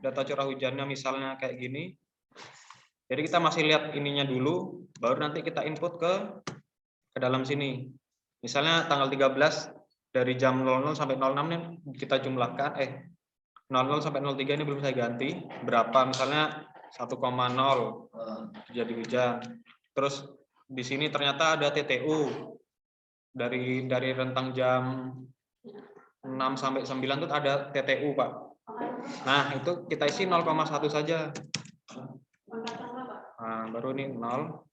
data curah hujannya misalnya kayak gini. Jadi kita masih lihat ininya dulu, baru nanti kita input ke dalam sini. Misalnya tanggal 13 dari jam 00 sampai 06 nih kita jumlahkan 00 sampai 03 ini belum saya ganti. Berapa misalnya 1,0 jadi hujan. Terus di sini ternyata ada TTU dari rentang jam 6 sampai 9 itu ada TTU Pak. Nah itu kita isi 0,1 saja. Nah baru ini 0.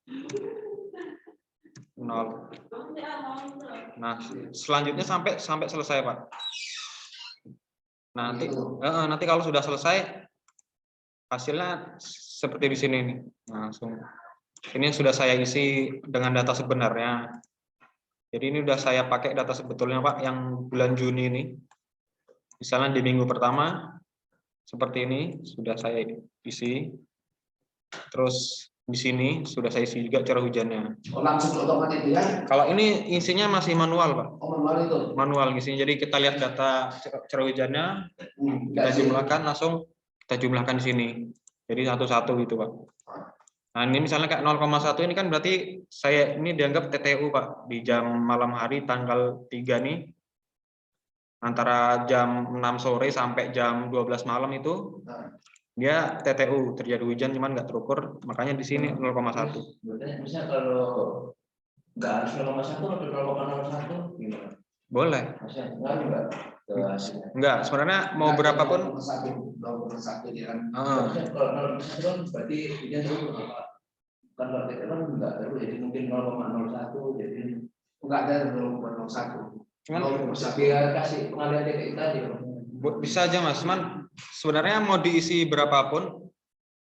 Nah selanjutnya sampai selesai Pak. Nah, nanti kalau sudah selesai hasilnya seperti di sini nih. Nah, langsung ini sudah saya isi dengan data sebenarnya. Jadi ini sudah saya pakai data sebetulnya Pak yang bulan Juni ini. Misalnya di minggu pertama seperti ini sudah saya isi. Terus di sini sudah saya isi juga curah hujannya.
Oh, langsung otomatis ya?
Kalau ini isinya masih manual Pak.
Oh, manual itu.
Manual isinya. Jadi kita lihat data curah hujannya, kita jumlahkan langsung kita jumlahkan di sini. Jadi satu-satu gitu Pak. Nah, ini misalnya kayak 0,1 ini kan berarti saya ini dianggap TTU, Pak. Di jam malam hari tanggal 3 nih, antara jam 6 sore sampai jam 12 malam itu,
Nah,
dia TTU, terjadi hujan cuman nggak terukur, makanya di sini 0,1.
Misalnya kalau nggak harus 0,1 atau 0,01 gimana?
Boleh.
Maksudnya ngaruh nggak ke hasilnya?
Enggak, sebenarnya mau berapapun.
0,1 dia kan.
Maksudnya kalau 0,1 kan berarti hujan terus apa? Kan berarti kan nggak terus, jadi mungkin 0,01 jadi
Enggak ada 0,01.
Cuman
biar kasih pengalian DPI tadi.
bisa aja Mas, cuman sebenarnya mau diisi berapapun,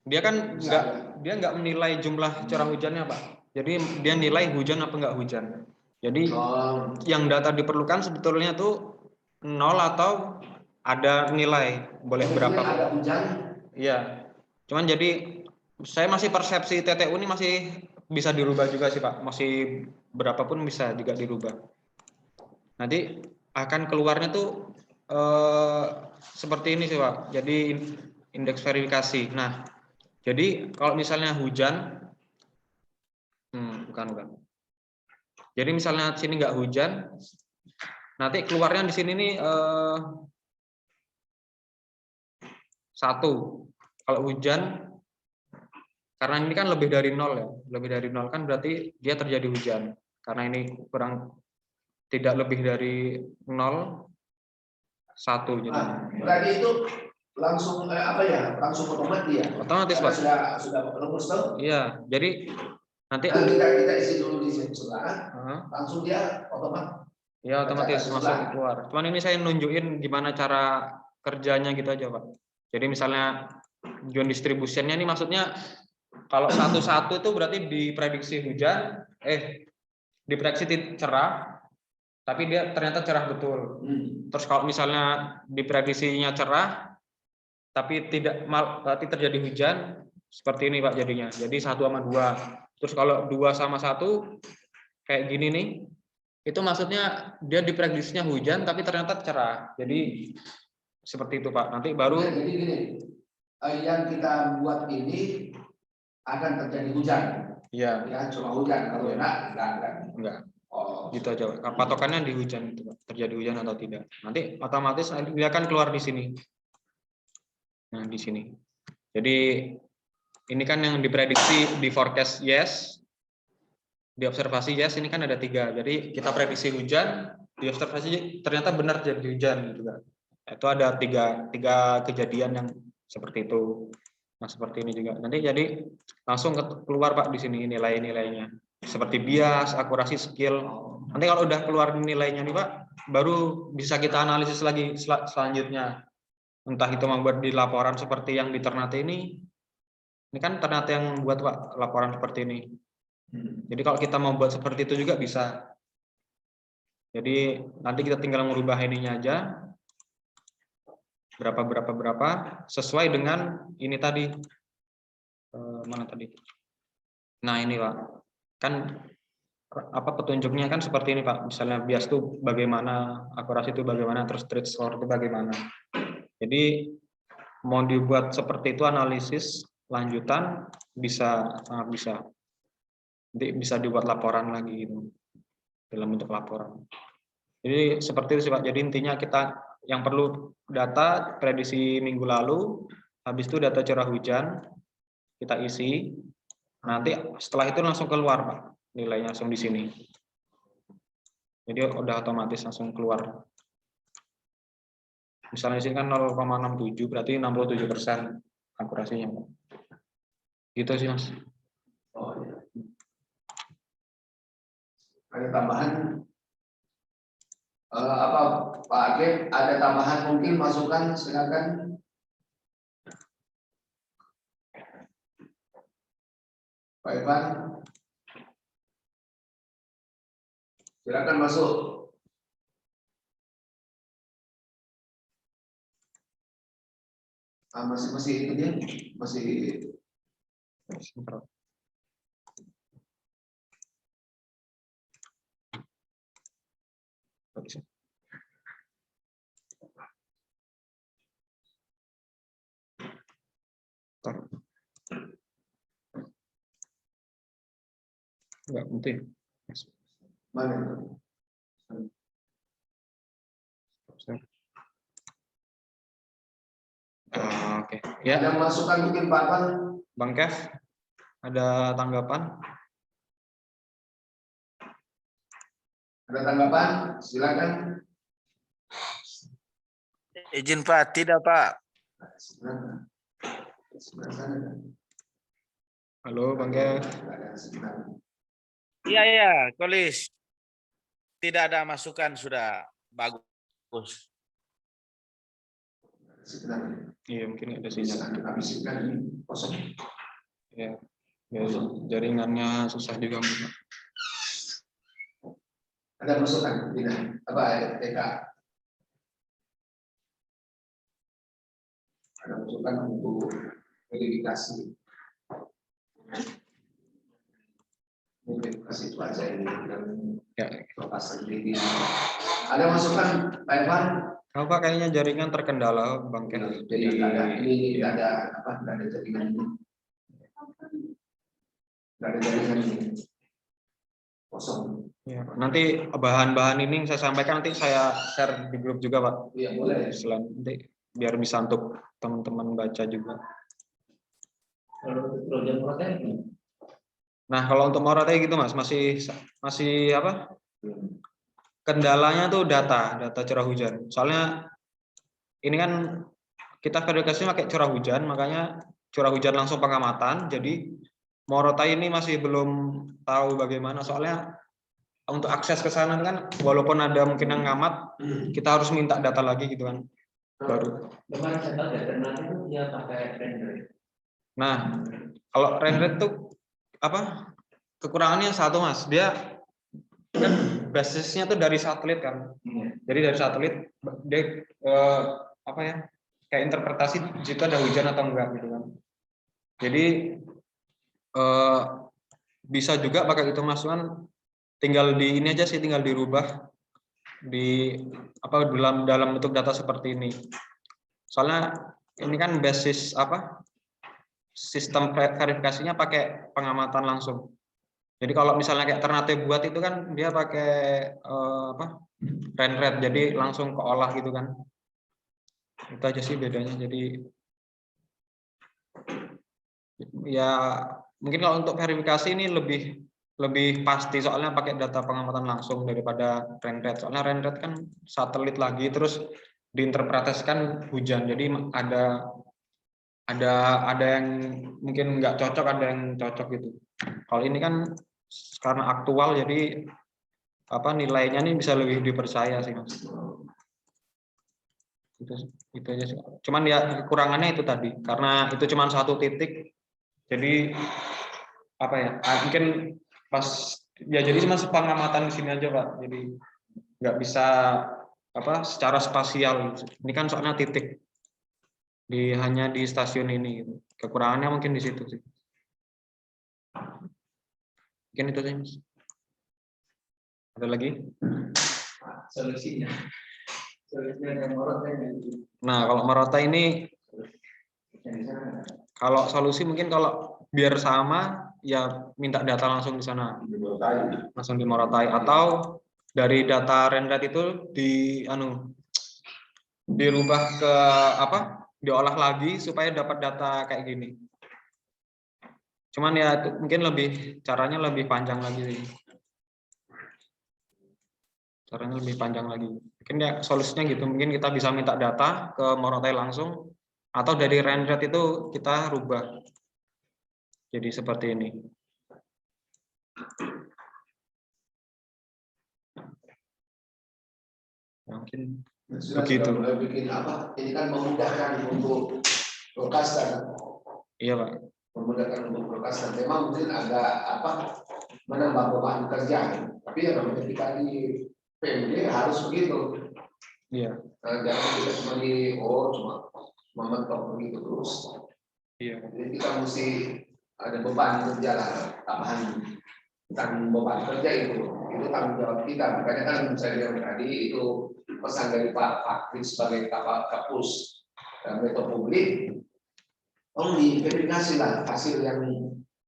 dia kan
Bisa.
nggak menilai jumlah curah hujannya, Pak. Jadi dia nilai hujan apa enggak hujan. Jadi
Oh,
yang data diperlukan sebetulnya tuh 0 atau ada nilai boleh
kemudian
berapa.
ada hujan.
Iya. Cuman jadi saya masih persepsi TTU ini masih bisa dirubah juga sih, Pak. Masih berapapun bisa juga dirubah. Nanti akan keluarnya tuh seperti ini sih, Pak. Jadi indeks verifikasi. Nah, jadi kalau misalnya hujan, bukan. Jadi misalnya sini nggak hujan, nanti keluarnya di sini nih 1. Kalau hujan, karena ini kan lebih dari 0 ya, lebih dari 0 kan berarti dia terjadi hujan. Karena ini tidak lebih dari 0, 1 jadi.
Berarti itu langsung langsung otomatis ya.
Otomatis,
Karena
Pak.
sudah rumus tuh.
Iya, jadi nanti
kita isi dulu di sebelah,
uh,
langsung dia otomatis.
ya otomatis masuk keluar. Cuman ini saya nunjukin gimana cara kerjanya gitu aja, Pak. Jadi misalnya Joint distributionnya ini maksudnya kalau 1-1 itu berarti diprediksi hujan, diprediksi cerah, tapi dia ternyata cerah betul. Terus kalau misalnya diprediksinya cerah, tapi berarti terjadi hujan, seperti ini Pak jadinya. Jadi 1/2. Terus kalau 2/1 kayak gini nih, itu maksudnya dia diprediksinya hujan, tapi ternyata cerah. Jadi seperti itu Pak. Nanti baru.
Jadi gini, yang kita buat ini akan terjadi hujan.
Iya.
Ya, cuma hujan. Kalau
enggak.
Oh,
Gitu aja. Patokannya di hujan itu, Pak. Terjadi hujan atau tidak. Nanti otomatis dia akan keluar di sini. Nah, di sini. Jadi ini kan yang diprediksi di forecast yes, di observasi yes, ini kan ada 3. Jadi kita prediksi hujan, di observasi ternyata benar jadi hujan gitu kan. Itu ada tiga kejadian yang seperti itu. Nah, seperti ini juga. Nanti jadi langsung keluar Pak di sini nilai-nilainya. Seperti bias, akurasi, skill. Nanti kalau udah keluar nilainya nih Pak, baru bisa kita analisis lagi selanjutnya. Entah itu membuat di laporan seperti yang di Ternate ini kan Ternate yang buat Pak laporan seperti ini. Jadi kalau kita mau buat seperti itu juga bisa. Jadi nanti kita tinggal merubah ininya aja. Berapa sesuai dengan ini tadi. Mana tadi? Nah, ini Pak. Kan petunjuknya kan seperti ini Pak. Misalnya bias itu bagaimana, akurasi itu bagaimana, terus trade score itu bagaimana. Jadi mau dibuat seperti itu analisis lanjutan sangat bisa. Nanti bisa dibuat laporan lagi gitu, dalam bentuk laporan. Jadi seperti itu sih Pak. Jadi intinya kita yang perlu data prediksi minggu lalu, habis itu data curah hujan kita isi. Nanti setelah itu langsung keluar Pak, nilainya langsung di sini. Jadi udah otomatis langsung keluar. Misalnya di sini kan 0,67 berarti 67% akurasinya. Gitu sih Mas.
Oh, ya. Ada tambahan Pak Agep, ada tambahan mungkin masukan, silakan. Pak Ivan, silakan masuk. Masih itu dia, masih.
Enggak penting.
Mana itu?
Oke. Ya,
Ada masukan mungkin Pak Pan?
Bang Kev, ada tanggapan?
Ada tanggapan? Silakan.
Izin Pak, tidak Pak.
Silakan. Silakan.
Halo Bang Kev.
Iya, Kolis. Tidak ada masukan sudah bagus.
Iya, mungkin ada sinyal.
Habiskan ini kosong.
Ya, jaringannya susah diganggu.
Ada masukan? Tidak. Apa TK? Ada masukan untuk verifikasi. Verifikasi cuaca ini dan
Ya.
lokasi ini. Ada masukan Pak Evan?
Kalau Pak kayaknya jaringan terkendala Bang Kev.
Jadi ini tidak ada apa? Tidak ada jaringan ini. Tidak ada jaringan ini. Kosong.
Ya, nanti bahan-bahan ini saya sampaikan, nanti saya share di grup juga Pak.
Iya boleh.
Nanti biar bisa untuk teman-teman baca juga.
Kalau proyek protek,
Nah kalau untuk Moratai gitu Mas, masih apa? Kendalanya tuh data curah hujan. Soalnya ini kan kita verifikasi pakai curah hujan, makanya curah hujan langsung pengamatan. Jadi Moratai ini masih belum tahu bagaimana. Soalnya untuk akses ke sana kan, walaupun ada mungkin yang ngamat, kita harus minta data lagi gitu kan. Baru.
kemarin saya tahu ya, ternak itu dia pakai render.
Nah, kalau render tuh apa? Kekurangannya satu Mas, dia kan basisnya tuh dari satelit kan. Jadi dari satelit dia apa ya? Kayak interpretasi jika ada hujan atau enggak gitu kan. Jadi bisa juga pakai itu Mas, kan tinggal di ini aja sih, tinggal dirubah di apa dalam bentuk data seperti ini. Soalnya ini kan basis apa? Sistem verifikasinya pakai pengamatan langsung. Jadi kalau misalnya kayak Ternate buat itu kan dia pakai apa? Rate, jadi langsung keolah gitu kan. Itu aja sih bedanya. Jadi ya mungkin kalau untuk verifikasi ini lebih pasti soalnya pakai data pengamatan langsung daripada rate. Soalnya rate kan satelit lagi terus diinterpretasikan hujan. Jadi ada yang mungkin nggak cocok, ada yang cocok gitu. Kalau ini kan karena aktual jadi apa nilainya nih bisa lebih dipercaya sih Mas. Itu aja sih. Cuman ya kekurangannya itu tadi karena itu cuma satu titik. Jadi apa ya? Mungkin pas ya jadi cuma pengamatan di sini aja Pak. Jadi nggak bisa apa secara spasial. Ini kan soalnya titik hanya di stasiun ini gitu. Kekurangannya mungkin di situ sih. Mungkin itu sih Mas. Ada lagi?
Solusinya yang Moratai.
Nah kalau Moratai ini kalau solusi mungkin kalau biar sama ya minta data langsung di sana, langsung di Moratai, atau dari data rate itu dirubah ke apa? Diolah lagi supaya dapat data kayak gini. Cuman ya mungkin caranya lebih panjang lagi sih. Caranya lebih panjang lagi. Mungkin ya solusinya gitu. Mungkin kita bisa minta data ke Moratai langsung atau dari rate itu kita rubah. Jadi seperti ini. Mungkin begitu.
Sudah bikin apa? Ini kan memudahkan untuk broadcaster.
Iya Pak.
Memudahkan untuk broadcaster. Memang mungkin agak apa? Menambah beban kerja. Tapi ya namanya kita di PMD harus begitu.
Iya.
Jangan kita cuma cuma mentok begitu terus.
Iya.
Jadi kita mesti ada beban kerja lah, tambahan tentang beban kerja itu tanggung jawab kita. Makanya kan saya bilang tadi itu pesan dari Pak Fakri sebagai Kapus Metro Publik, tolong diverifikasi lah hasil yang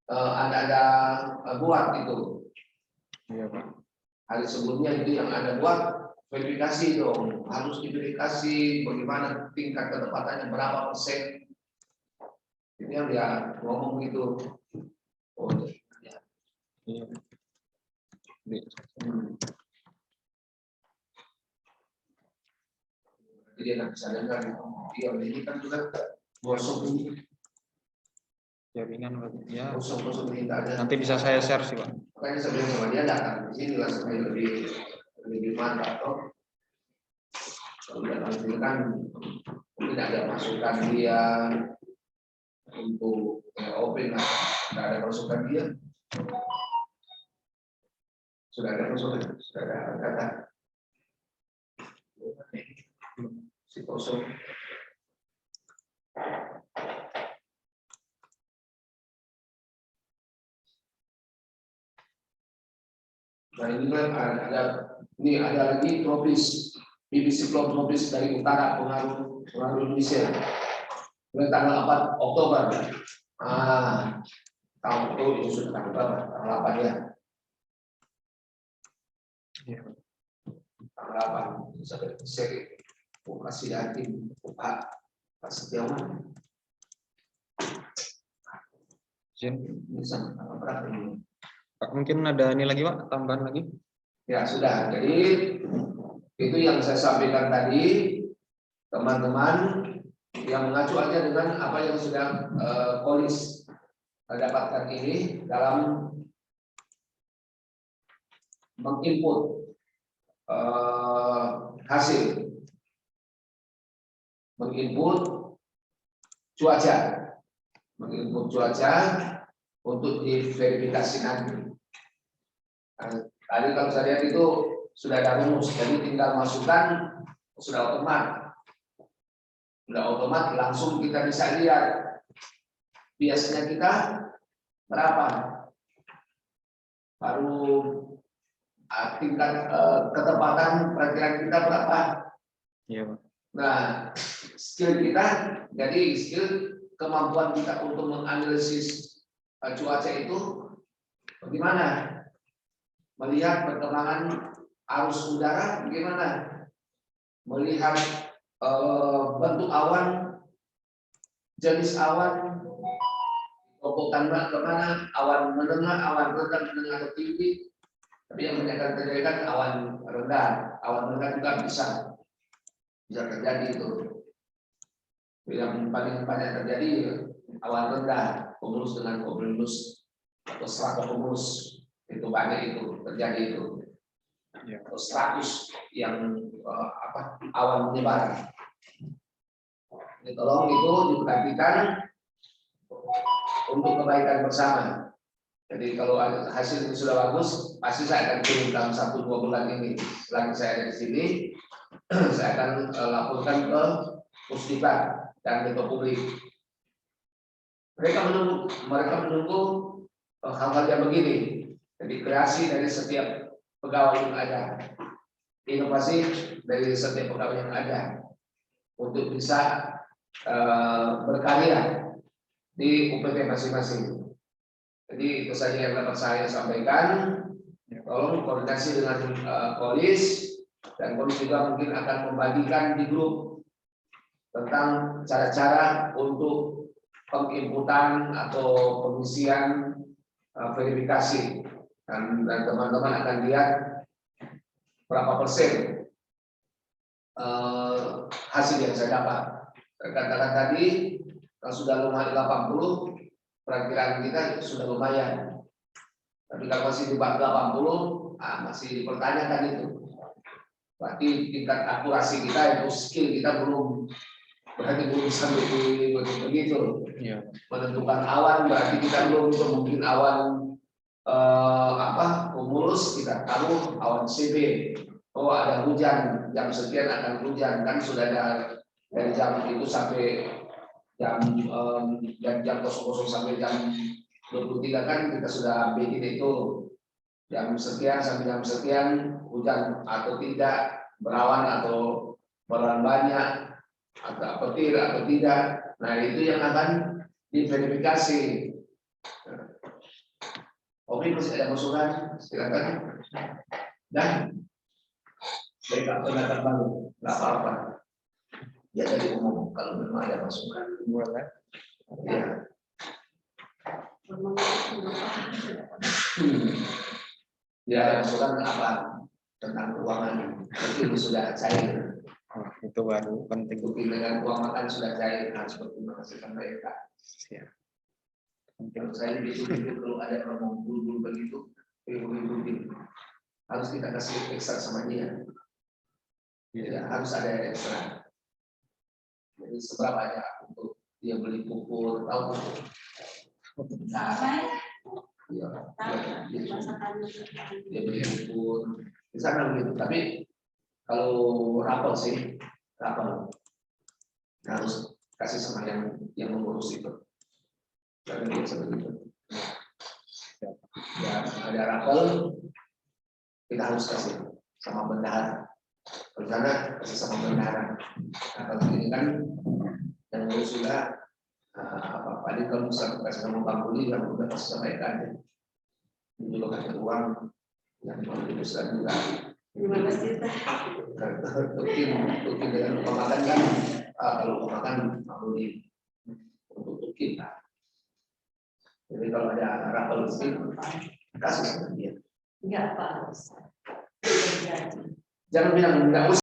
Anda buat itu.
Iya, Pak.
Hari sebelumnya itu yang Anda buat verifikasi dong, harus diverifikasi bagaimana tingkat ketepatannya berapa persen. Ini yang dia ngomong gitu. Oh, ya.
Iya.
Jadi dia nggak bisa dengar. Iya, ini kan juga gosok ini,
Jaringan, ya.
gosok ini nggak ada.
Nanti bisa saya share sih, Pak.
Makanya saya bilang sama dia datang di sini lah supaya lebih mantap toh. Kalau datang di sini kan mungkin ada masukan dia untuk OP lah, nggak ada masukan dia. Sudah ada masukan, sudah ada kata si kosong. Nah ini kan ada lagi tropis, BBC Flow tropis dari utara pengaruh Indonesia. Mulai tanggal 4 Oktober. Tahun itu sudah tanggal berapa? Tanggal 8 ya.
Iya.
Tanggal 8 sampai seri. Kasih yakin Pak Setiawan. Ini sama tanggal berapa ini?
Pak, mungkin ada ini lagi, Pak, tambahan lagi?
Ya sudah, jadi itu yang saya sampaikan tadi, teman-teman yang mengacu aja dengan apa yang sudah Kolis dapatkan ini dalam menginput hasil, menginput cuaca untuk diverifikasi nanti. Nah, tadi kalau saya lihat itu sudah ada rumus, jadi tinggal masukkan sudah otomat langsung kita bisa lihat biasanya kita berapa, baru tingkat ketepatan perkiraan kita berapa.
Iya, Pak.
Nah, skill kita, jadi skill kemampuan kita untuk menganalisis cuaca itu bagaimana? Melihat perkembangan arus udara bagaimana, melihat bentuk awan, jenis awan, kelompokkan kemana, awan menengah, awan rendah, menengah atau tinggi. Tapi yang banyak terjadi kan awan rendah juga bisa terjadi itu. Yang paling banyak terjadi awan rendah, cumulus dengan cumulus atau stratocumulus. Itu banyak itu terjadi itu.
Ya.
Stratus yang awan menyebar. Jadi tolong itu diperhatikan untuk kebaikan bersama. Jadi kalau hasil itu sudah bagus, pasti saya akan kirim dalam 1-2 bulan ini. Selagi saya ada di sini, saya akan laporkan ke Pusdiklat dan ke publik. Mereka menunggu hal-hal yang begini. Jadi kreasi dari setiap pegawai yang ada, inovasi dari setiap pegawai yang ada untuk bisa berkarya di UPT masing-masing. Jadi itu saja yang dapat saya sampaikan. Tolong koordinasi dengan Kolis, dan Kolis juga mungkin akan membagikan di grup tentang cara-cara untuk penginputan atau pengisian verifikasi. Dan teman-teman akan lihat berapa persen hasil yang saya dapat. Katakan tadi kalau sudah lumayan 80, perakiraan kita sudah lumayan. Tapi kalau masih di bawah 80, masih dipertanyakan itu. Berarti tingkat akurasi kita itu skill kita belum sampai begitu.
Iya.
Menentukan awan berarti kita belum mungkin awan cumulus, kita tahu awan CB. Oh ada hujan, jam sekian akan hujan, kan sudah ada dari jam itu sampai jam 00 sampai jam 23 kan kita sudah bikin itu jam sekian sampai jam sekian hujan atau tidak, berawan atau berawan banyak, atau petir atau tidak. Nah itu yang akan diverifikasi. Kopi masih ada masukan, silakan. Dan baik pendapat baru, nggak apa-apa. Ya tadi umum kalau memang ada masukan.
Boleh.
Ya. Ya ada masukan apa tentang keuangan itu sudah cair.
Oh, itu baru penting.
Bukti dengan uang makan sudah cair harus berterima kasih sama mereka.
Ya.
Kalau saya itu kalau ada orang mau buru-buru begitu, ibu-ibu harus kita kasih ekstra sama dia. Ya, harus ada yang ekstra. Jadi seberapa aja untuk dia beli pupur, tahu pupur. Nah, ya, dia beli pupur, di sana begitu. Tapi kalau rapel sih, rapel harus kasih sama yang mengurus itu. Karena dia seperti itu. Ya, ada rapel, kita harus kasih sama bendahara. Di sana kasih sama bendahara. Rapel ini kan yang mengurus juga apa-apa. Jadi kalau misalnya kasih sama Bang Budi, yang udah kasih sama ikan. Ini juga kasih uang yang mau dibesar juga.
15 juta.
Tukin dengan rumah makan kan, kalau rumah makan Bang Budi untuk tukin. Jadi kalau ada rapel tukin, kasih sama dia.
Enggak, Pak.
Jangan bilang enggak usah.